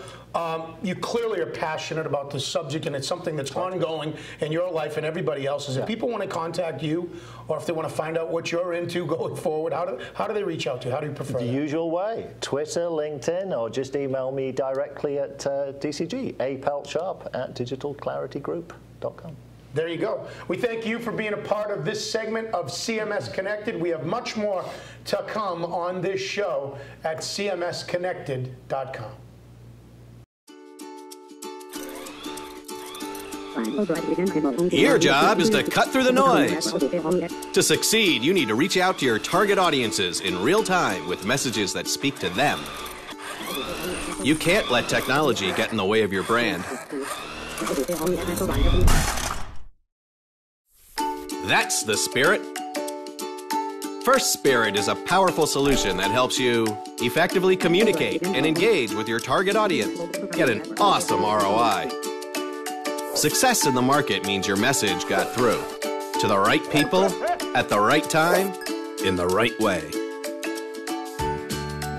You clearly are passionate about this subject, and it's something that's ongoing in your life and everybody else's. If people want to contact you, or if they want to find out what you're into going forward, how do they reach out to you? How do you prefer The that? usual way, Twitter, LinkedIn, or just email me directly at DCG, Pelz-Sharpe at digitalclaritygroup.com. There you go. We thank you for being a part of this segment of CMS Connected. We have much more to come on this show at CMS-Connected.com. Your job is to cut through the noise. To succeed, you need to reach out to your target audiences in real time with messages that speak to them. You can't let technology get in the way of your brand. That's the spirit. First Spirit is a powerful solution that helps you effectively communicate and engage with your target audience. Get an awesome ROI. Success in the market means your message got through to the right people at the right time in the right way.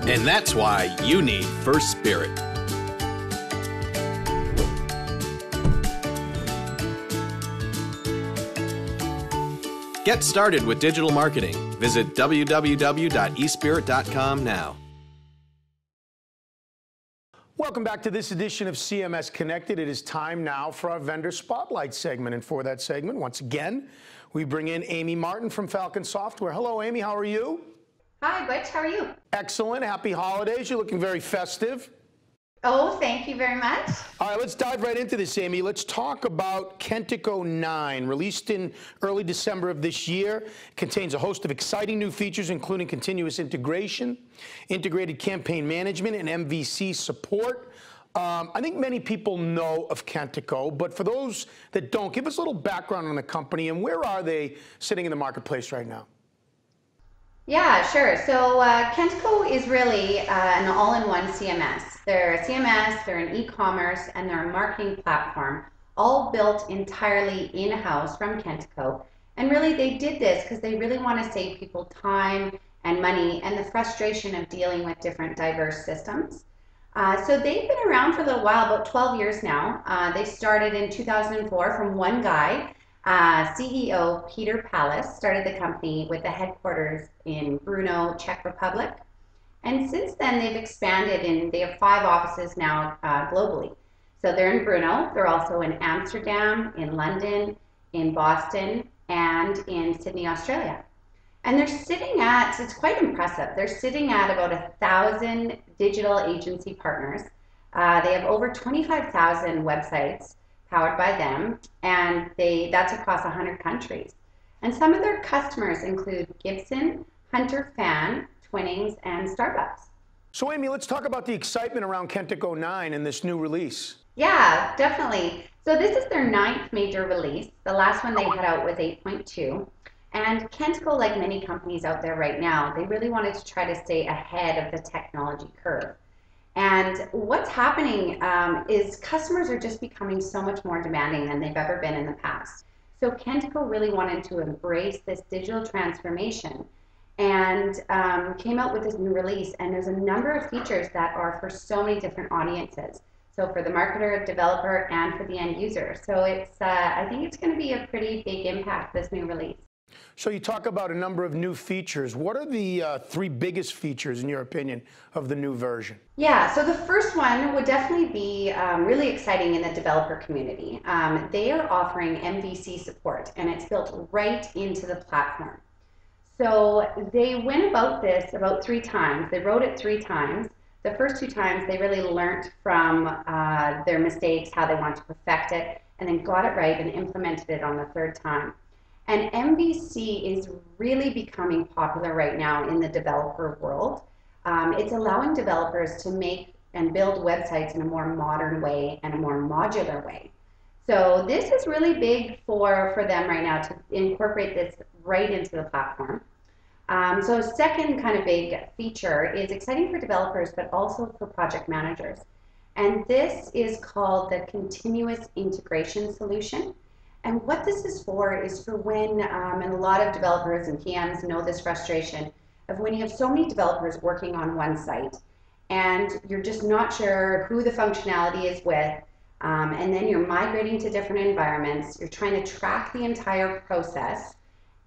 And that's why you need First Spirit. Get started with digital marketing. Visit www.espirit.com now. Welcome back to this edition of CMS Connected. It is time now for our Vendor Spotlight segment. And for that segment, once again, we bring in Amy Martyn from Falcon-Software. Hello, Amy. How are you? Hi, Butch. How are you? Excellent. Happy holidays. You're looking very festive. Oh, thank you very much. All right, let's dive right into this, Amy. Let's talk about Kentico 9, released in early December of this year. It contains a host of exciting new features, including continuous integration, integrated campaign management, and MVC support. I think many people know of Kentico, but for those that don't, give us a little background on the company and where are they sitting in the marketplace right now? Yeah, sure. So Kentico is really an all-in-one CMS. They're a CMS, they're an e-commerce, and they're a marketing platform, all built entirely in-house from Kentico. And really they did this because they really want to save people time and money and the frustration of dealing with different diverse systems. So they've been around for a little while, about 12 years now. They started in 2004 from one guy. CEO Peter Pallas started the company with the headquarters in Brno, Czech Republic. And since then, they've expanded and they have 5 offices now globally. So they're in Brno, they're also in Amsterdam, in London, in Boston, and in Sydney, Australia. And they're sitting at, it's quite impressive, they're sitting at about 1,000 digital agency partners. They have over 25,000 websites powered by them, and that's across 100 countries. And some of their customers include Gibson, Hunter Fan, Twinings, and Starbucks. So Amy, let's talk about the excitement around Kentico 9 and this new release. Yeah, definitely. So this is their 9th major release. The last one they had out was 8.2. And Kentico, like many companies out there right now, they really wanted to try to stay ahead of the technology curve. And what's happening is customers are just becoming so much more demanding than they've ever been in the past. So Kentico really wanted to embrace this digital transformation and came out with this new release. And there's a number of features that are for so many different audiences. So for the marketer, developer, and for the end user. So it's, I think it's going to be a pretty big impact, this new release. So you talk about a number of new features. What are the 3 biggest features, in your opinion, of the new version? Yeah, so the first one would definitely be really exciting in the developer community. They are offering MVC support, and it's built right into the platform. So they went about this about 3 times. They wrote it 3 times. The first 2 times, they really learned from their mistakes, how they want to perfect it, and then got it right and implemented it on the 3rd time. And MVC is really becoming popular right now in the developer world. It's allowing developers to make and build websites in a more modern way and a more modular way. So this is really big for them right now to incorporate this right into the platform. So a second kind of big feature is exciting for developers, but also for project managers. And this is called the Continuous Integration Solution. And what this is for when, and a lot of developers and PMs know this frustration, of when you have so many developers working on one site and you're just not sure who the functionality is with, and then you're migrating to different environments, you're trying to track the entire process,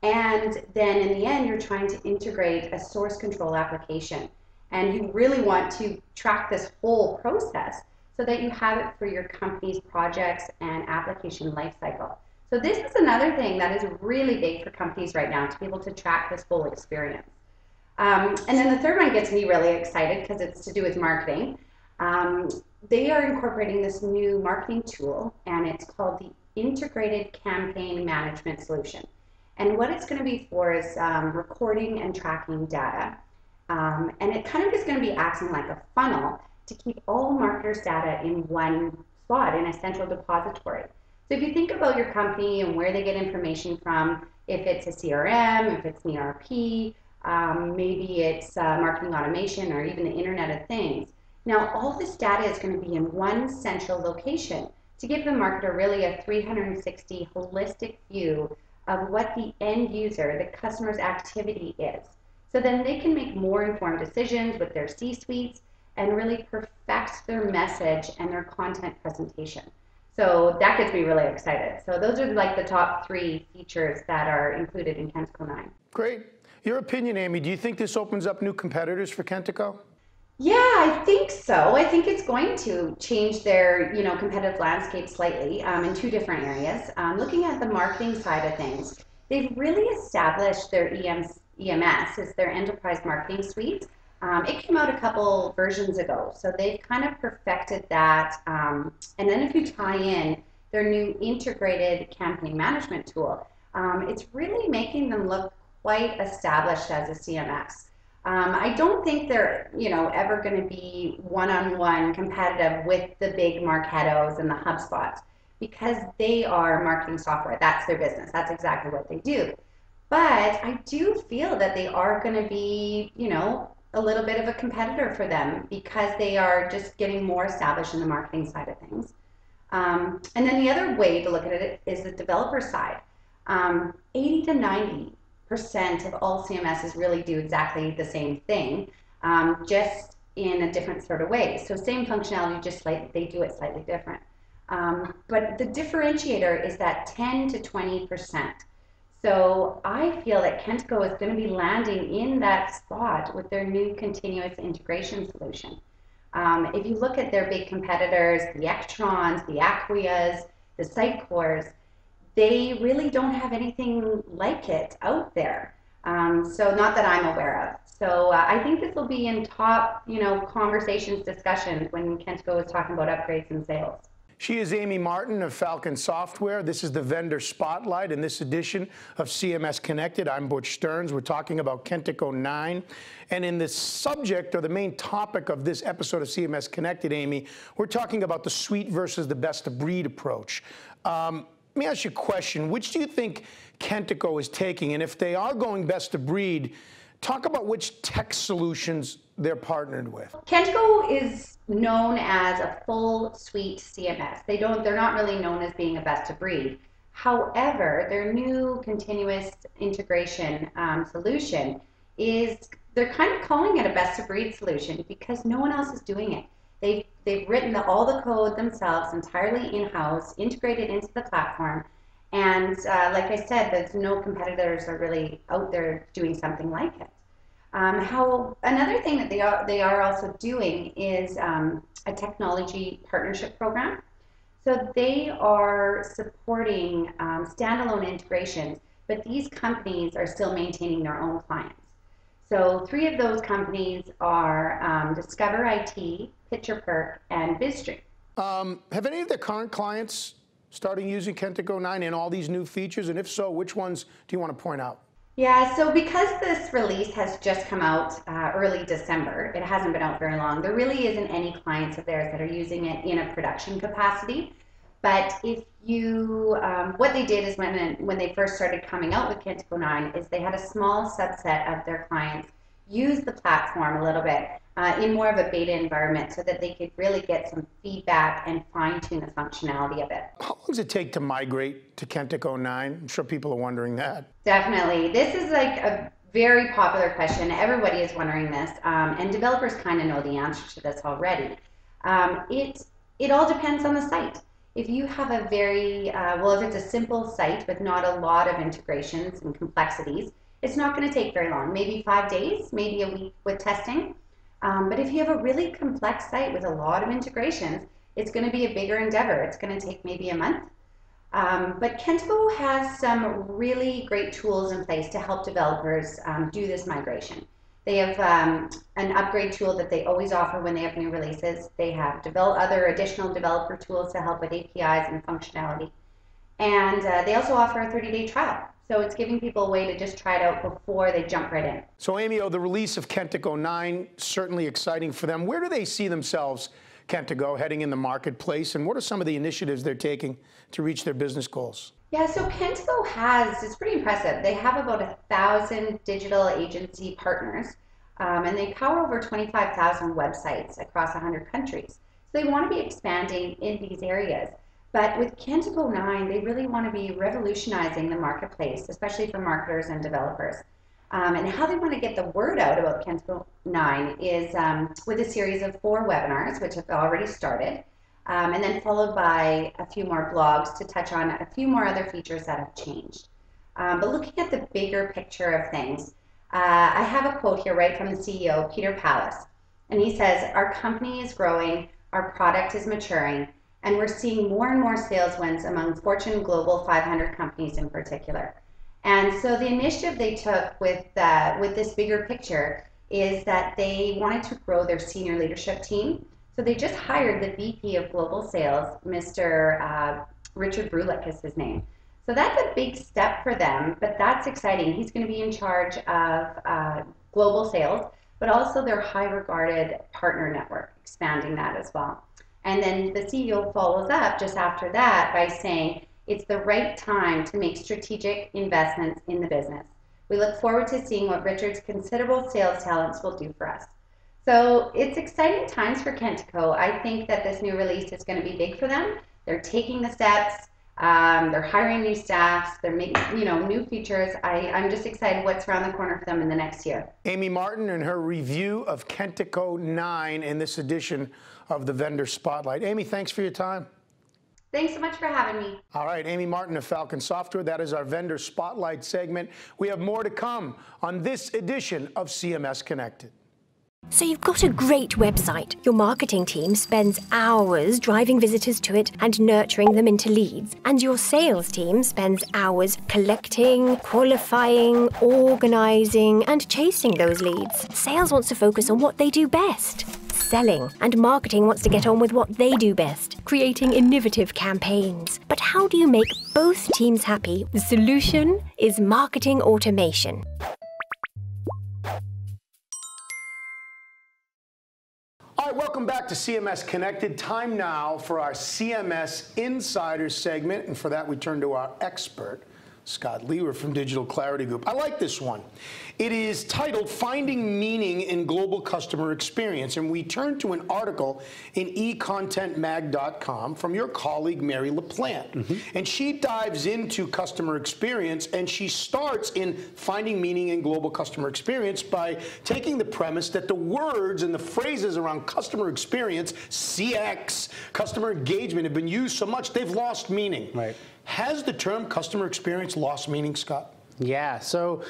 and then in the end you're trying to integrate a source control application. And you really want to track this whole process so that you have it for your company's projects and application lifecycle. So this is another thing that is really big for companies right now, to be able to track this whole experience. And then the third one gets me really excited because it's to do with marketing. They are incorporating this new marketing tool, and it's called the Integrated Campaign Management Solution. And what it's going to be for is recording and tracking data. And it kind of is going to be acting like a funnel to keep all marketers' data in one spot, in a central depository. So if you think about your company and where they get information from, if it's a CRM, if it's an ERP, maybe it's marketing automation, or even the Internet of Things. Now, all this data is going to be in one central location to give the marketer really a 360 holistic view of what the end user, the customer's activity is. So then they can make more informed decisions with their C-suites and really perfect their message and their content presentation. So that gets me really excited. So those are like the top 3 features that are included in Kentico 9. Great. Your opinion, Amy, do you think this opens up new competitors for Kentico? Yeah, I think so. I think it's going to change their, competitive landscape slightly in 2 different areas. Looking at the marketing side of things, they've really established their EMS as their enterprise marketing suite. It came out a couple versions ago, so they've kind of perfected that. And then if you tie in their new integrated campaign management tool, it's really making them look quite established as a CMS. I don't think they're, ever going to be one-on-one competitive with the big Marketos and the HubSpots, because they are marketing software. That's their business. That's exactly what they do. But I do feel that they are going to be, a little bit of a competitor for them, because they are just getting more established in the marketing side of things. And then the other way to look at it is the developer side. 80 to 90% of all CMSs really do exactly the same thing, just in a different sort of way. So same functionality, just they do it slightly different. But the differentiator is that 10 to 20%. So I feel that Kentico is going to be landing in that spot with their new continuous integration solution. If you look at their big competitors, the Ectrons, the Acquias, the Sitecores, they really don't have anything like it out there. So not that I'm aware of. So I think this will be in top, conversations, discussions when Kentico is talking about upgrades and sales. She is Amy Martyn of Falcon-Software. This is the Vendor Spotlight in this edition of CMS-Connected. I'm Butch Stearns. We're talking about Kentico 9. And in the subject, or the main topic of this episode of CMS-Connected, Amy, we're talking about the suite versus the best-of-breed approach. Let me ask you a question. Which do you think Kentico is taking? And if they are going best-of-breed, talk about which tech solutions they're partnered with. Kentico is known as a full suite CMS. They're not really known as being a best of breed. However, their new continuous integration solution they're kind of calling it a best of breed solution because no one else is doing it. They've written all the code themselves entirely in-house, integrated into the platform, and like I said, there's no competitors are really out there doing something like it. Another thing that they are also doing is a technology partnership program. So they are supporting standalone integrations, but these companies are still maintaining their own clients. So 3 of those companies are Discover IT, PicturePerk, and BizStream. Have any of the current clients started using Kentico 9 and all these new features? And if so, which ones do you want to point out? Yeah, so because this release has just come out early December, it hasn't been out very long, there really isn't any clients of theirs that are using it in a production capacity. But if you, what they did is when they first started coming out with Kentico 9 is they had a small subset of their clients use the platform a little bit in more of a beta environment so that they could really get some feedback and fine-tune the functionality of it. How long does it take to migrate to Kentico 9? I'm sure people are wondering that. Definitely. This is like a very popular question. Everybody is wondering this, and developers kind of know the answer to this already. It all depends on the site. If you have a very, if it's a simple site with not a lot of integrations and complexities, it's not going to take very long, maybe 5 days, maybe a week with testing. But if you have a really complex site with a lot of integrations, it's going to be a bigger endeavor. It's going to take maybe a month. But Kentico has some really great tools in place to help developers do this migration. They have an upgrade tool that they always offer when they have new releases. They have other additional developer tools to help with APIs and functionality. And they also offer a 30-day trial. So it's giving people a way to just try it out before they jump right in. So Amy, the release of Kentico 9, certainly exciting for them. Where do they see themselves, Kentico, heading in the marketplace? And what are some of the initiatives they're taking to reach their business goals? Yeah, so Kentico it's pretty impressive. They have about 1,000 digital agency partners, and they power over 25,000 websites across 100 countries. So they want to be expanding in these areas. But with Kentico 9, they really want to be revolutionizing the marketplace, especially for marketers and developers. And how they want to get the word out about Kentico 9 is with a series of 4 webinars, which have already started, and then followed by a few more blogs to touch on a few more other features that have changed. But looking at the bigger picture of things, I have a quote here right from the CEO, Peter Pallas, and he says, "Our company is growing, our product is maturing, and we're seeing more and more sales wins among Fortune Global 500 companies in particular." And so the initiative they took with this bigger picture is that they wanted to grow their senior leadership team. So they just hired the VP of Global Sales, Mr. Richard Brulick is his name. So that's a big step for them, but that's exciting. He's going to be in charge of global sales, but also their high-regarded partner network, expanding that as well. And then the CEO follows up just after that by saying, it's the right time to make strategic investments in the business. We look forward to seeing what Richard's considerable sales talents will do for us. So it's exciting times for Kentico. I think that this new release is going to be big for them. They're taking the steps. They're hiring new staffs. They're making new features. I'm just excited what's around the corner for them in the next year. Amy Martyn and her review of Kentico 9 in this edition of the Vendor Spotlight. Amy, thanks for your time. Thanks so much for having me. All right, Amy Martyn of Falcon-Software. That is our Vendor Spotlight segment. We have more to come on this edition of CMS Connected. So you've got a great website. Your marketing team spends hours driving visitors to it and nurturing them into leads. And your sales team spends hours collecting, qualifying, organizing, and chasing those leads. Sales wants to focus on what they do best, selling. And marketing wants to get on with what they do best, creating innovative campaigns. But how do you make both teams happy? The solution is marketing automation. All right, welcome back to CMS Connected. Time now for our CMS Insider segment, and for that we turn to our expert, Scott Liewehr from Digital Clarity Group. I like this one. It is titled Finding Meaning in Global Customer Experience, and we turn to an article in econtentmag.com from your colleague Mary LaPlante. And she dives into customer experience, and she starts in finding meaning in global customer experience by taking the premise that the words and the phrases around customer experience, CX, customer engagement, have been used so much they've lost meaning. Right. Has the term customer experience lost meaning, Scott? Yeah, so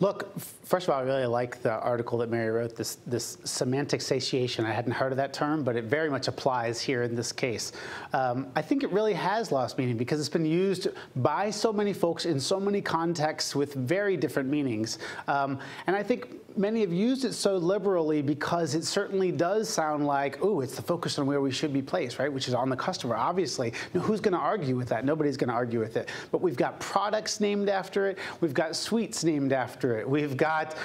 look, first of all, I really like the article that Mary wrote, this semantic satiation. I hadn't heard of that term, but it very much applies here in this case. I think it really has lost meaning because it's been used by so many folks in so many contexts with very different meanings. And I think many have used it so liberally because it certainly does sound like, oh, it's the focus on where we should be placed, right? Which is on the customer, obviously. Now, who's going to argue with that? Nobody's going to argue with it. But we've got products named after it. We've got suites named after it. We've got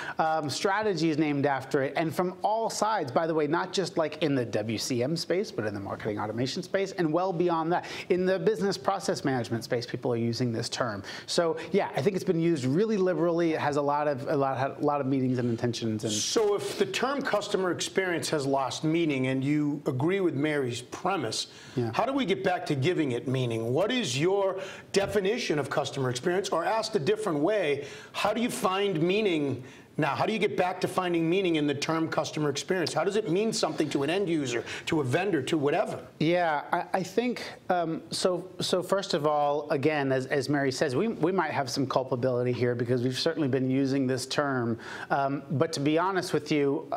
strategies named after it. And from all sides, by the way, not just like in the WCM space, but in the marketing automation space, and well beyond that. In the business process management space, people are using this term. So yeah, I think it's been used really liberally. It has a lot of meanings and intentions. And so if the term customer experience has lost meaning, and you agree with Mary's premise, how do we get back to giving it meaning? What is your definition of customer experience? Or asked a different way, how do you find meaning now? How do you get back to finding meaning in the term customer experience? How does it mean something to an end user, to a vendor, to whatever? Yeah, I think, so first of all, again, as Mary says, we might have some culpability here because we've certainly been using this term. But to be honest with you,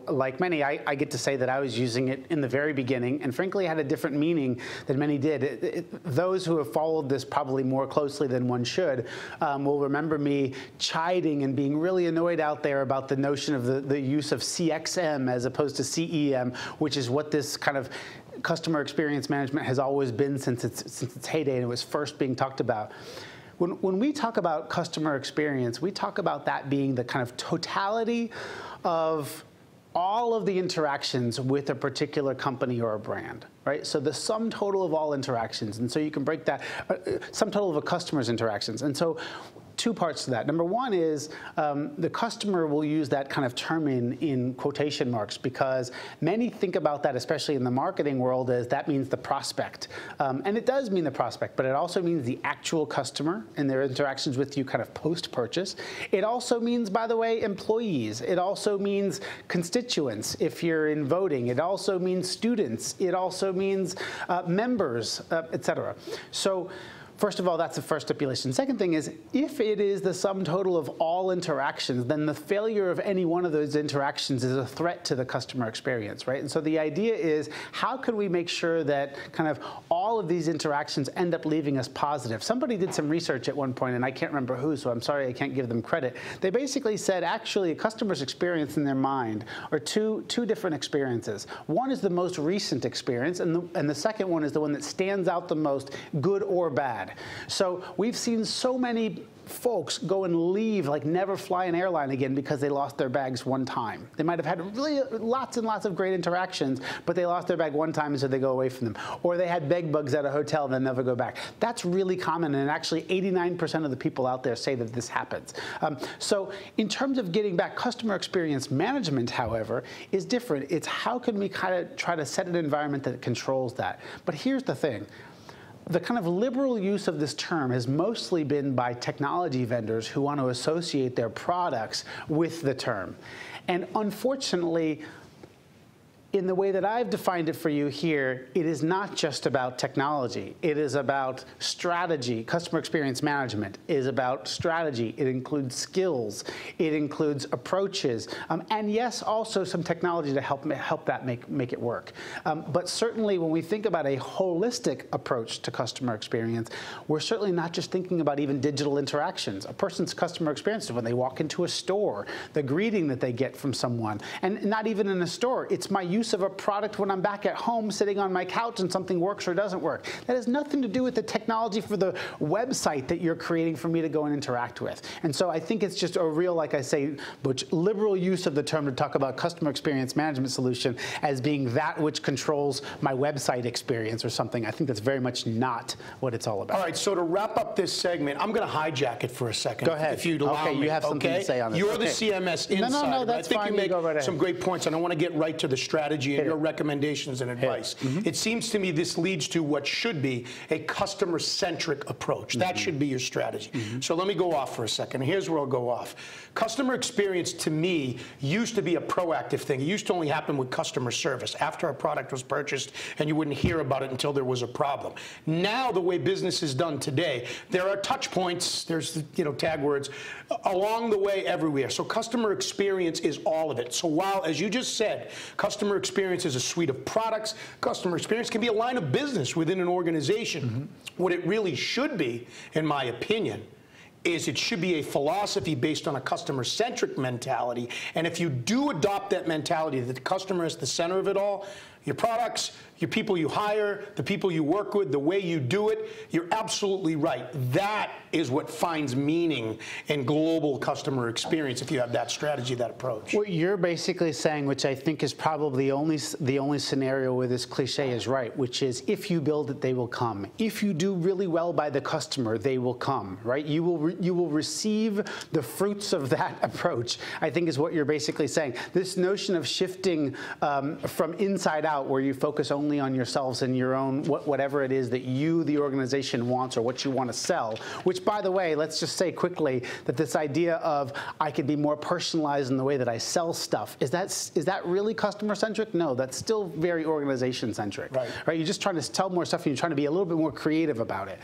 like many, I get to say that I was using it in the very beginning, and frankly, it had a different meaning than many did. Those who have followed this probably more closely than one should will remember me chiding and being really annoyed out there about the notion of the use of CXM as opposed to CEM, which is what this kind of customer experience management has always been since its heyday, and it was first being talked about. When we talk about customer experience, we talk about that being the kind of totality of all of the interactions with a particular company or a brand, right? So the sum total of all interactions, and so you can break that, sum total of a customer's interactions. And so two parts to that. Number one is the customer will use that kind of term in quotation marks because many think about that, especially in the marketing world, as that means the prospect. And it does mean the prospect, but it also means the actual customer and their interactions with you kind of post-purchase. It also means, by the way, employees. It also means constituents if you're in voting. It also means students. It also means members, et cetera. So first of all, that's the first stipulation. Second thing is, if it is the sum total of all interactions, then the failure of any one of those interactions is a threat to the customer experience, right? And so the idea is, how can we make sure that kind of all of these interactions end up leaving us positive? Somebody did some research at one point, and I can't remember who, so I'm sorry I can't give them credit. They basically said, actually, a customer's experience in their mind are two different experiences. One is the most recent experience, and the second one is the one that stands out the most, good or bad. So we've seen so many folks go and leave, like never fly an airline again because they lost their bags one time. They might have had really lots and lots of great interactions, but they lost their bag one time, and so they go away from them. Or they had bed bugs at a hotel and then never go back. That's really common, and actually 89% of the people out there say that this happens. So in terms of getting back, customer experience management, however, is different. It's how can we kind of try to set an environment that controls that. But here's the thing. The kind of liberal use of this term has mostly been by technology vendors who want to associate their products with the term. And unfortunately, in the way that I've defined it for you here, it is not just about technology. It is about strategy. Customer experience management is about strategy. It includes skills. It includes approaches. And yes, also some technology to help that make it work. But certainly when we think about a holistic approach to customer experience, we're certainly not just thinking about even digital interactions. A person's customer experience is when they walk into a store, the greeting that they get from someone. And not even in a store. It's my use of a product when I'm back at home sitting on my couch and something works or doesn't work. That has nothing to do with the technology for the website that you're creating for me to go and interact with. And so I think it's just a real, like I say, Butch, liberal use of the term to talk about customer experience management solution as being that which controls my website experience or something. I think that's very much not what it's all about. All right, so to wrap up this segment, I'm going to hijack it for a second. Go ahead. If you'd allow me. You have something to say on this. You're the CMS insider. No, that's fine. I think you make some great points, and I want to get right to the strategy and your recommendations and advice. It seems to me this leads to what should be a customer-centric approach. That should be your strategy. So let me go off for a second. Here's where I'll go off. Customer experience, to me, used to be a proactive thing. It used to only happen with customer service, after a product was purchased, and you wouldn't hear about it until there was a problem. Now, the way business is done today, there are touch points, there's tag words, along the way everywhere. So customer experience is all of it. So while, as you just said, customer experience is a suite of products, customer experience can be a line of business within an organization. What it really should be, in my opinion, is it should be a philosophy based on a customer-centric mentality. And if you do adopt that mentality that the customer is the center of it all, your products, your people you hire, the people you work with, the way you do it. You're absolutely right. That is what finds meaning in global customer experience if you have that strategy, that approach. What you're basically saying, which I think is probably the only scenario where this cliche is right, which is if you build it, they will come. If you do really well by the customer, they will come, right? You will receive the fruits of that approach, I think is what you're basically saying. This notion of shifting from inside out, where you focus only on yourselves and your own, whatever it is that you, the organization, wants or what you want to sell, which, by the way, let's just say quickly that this idea of I could be more personalized in the way that I sell stuff, is that really customer-centric? No, that's still very organization-centric. Right? You're just trying to tell more stuff and you're trying to be a little bit more creative about it.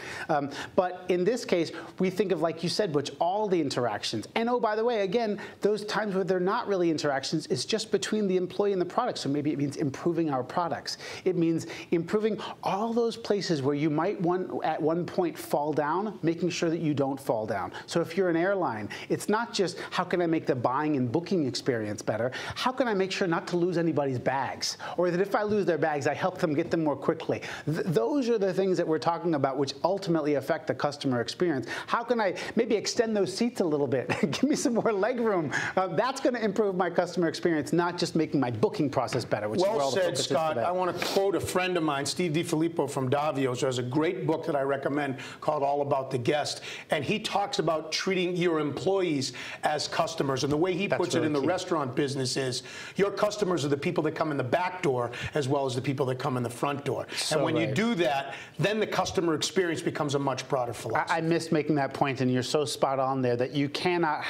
But in this case, we think of, like you said, Butch, all the interactions. And oh, by the way, again, those times where they're not really interactions, it's just between the employee and the product. So maybe it means improving our products. It means improving all those places where you might at one point fall down, making sure that you don't fall down. So if you're an airline, it's not just how can I make the buying and booking experience better, how can I make sure not to lose anybody's bags, or that if I lose their bags, I help them get them more quickly. Those are the things that we're talking about which ultimately affect the customer experience. How can I maybe extend those seats a little bit, give me some more leg room? That's going to improve my customer experience, not just making my booking process better, which is where all the focus is today. Well said, Scott. I want to quote a friend of mine, Steve DiFilippo from Davios, who has a great book that I recommend called All About the Guest. And he talks about treating your employees as customers. And the way he puts it in the restaurant business is your customers are the people that come in the back door as well as the people that come in the front door. And when you do that, then the customer experience becomes a much broader philosophy. I missed making that point, and you're so spot on there that you cannot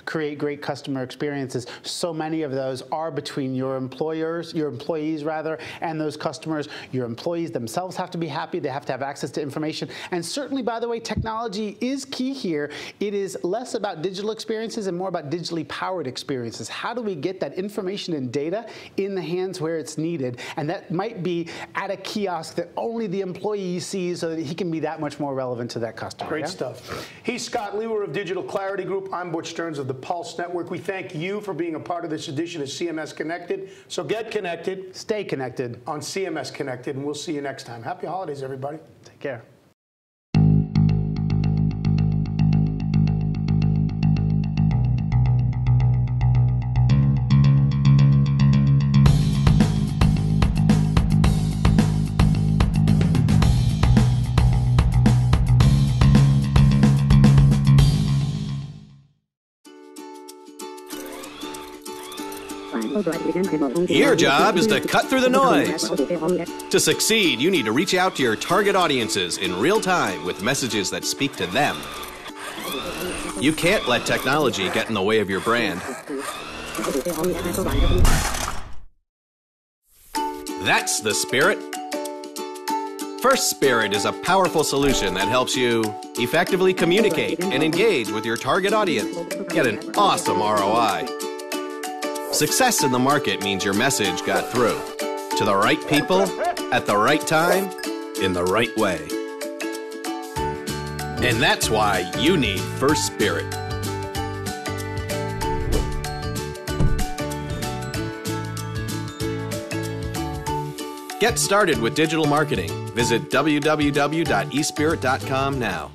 create great customer experiences. So many of those are between your employees and those customers. Your employees themselves have to be happy. They have to have access to information. And certainly, by the way, technology is key here. It is less about digital experiences and more about digitally powered experiences. How do we get that information and data in the hands where it's needed? And that might be at a kiosk that only the employee sees so that he can be that much more relevant to that customer. Great stuff. He's Scott Liewehr of Digital Clarity Group. I'm Butch Stearns of the Pulse Network. We thank you for being a part of this edition of CMS Connected. So get connected. Stay connected. On CMS Connected, and we'll see you next time. Happy holidays, everybody. Take care. Your job is to cut through the noise. To succeed, you need to reach out to your target audiences in real time with messages that speak to them. You can't let technology get in the way of your brand. That's the spirit. First Spirit is a powerful solution that helps you effectively communicate and engage with your target audience. Get an awesome ROI. Success in the market means your message got through to the right people at the right time in the right way. And that's why you need First Spirit. Get started with digital marketing. Visit www.espirit.com now.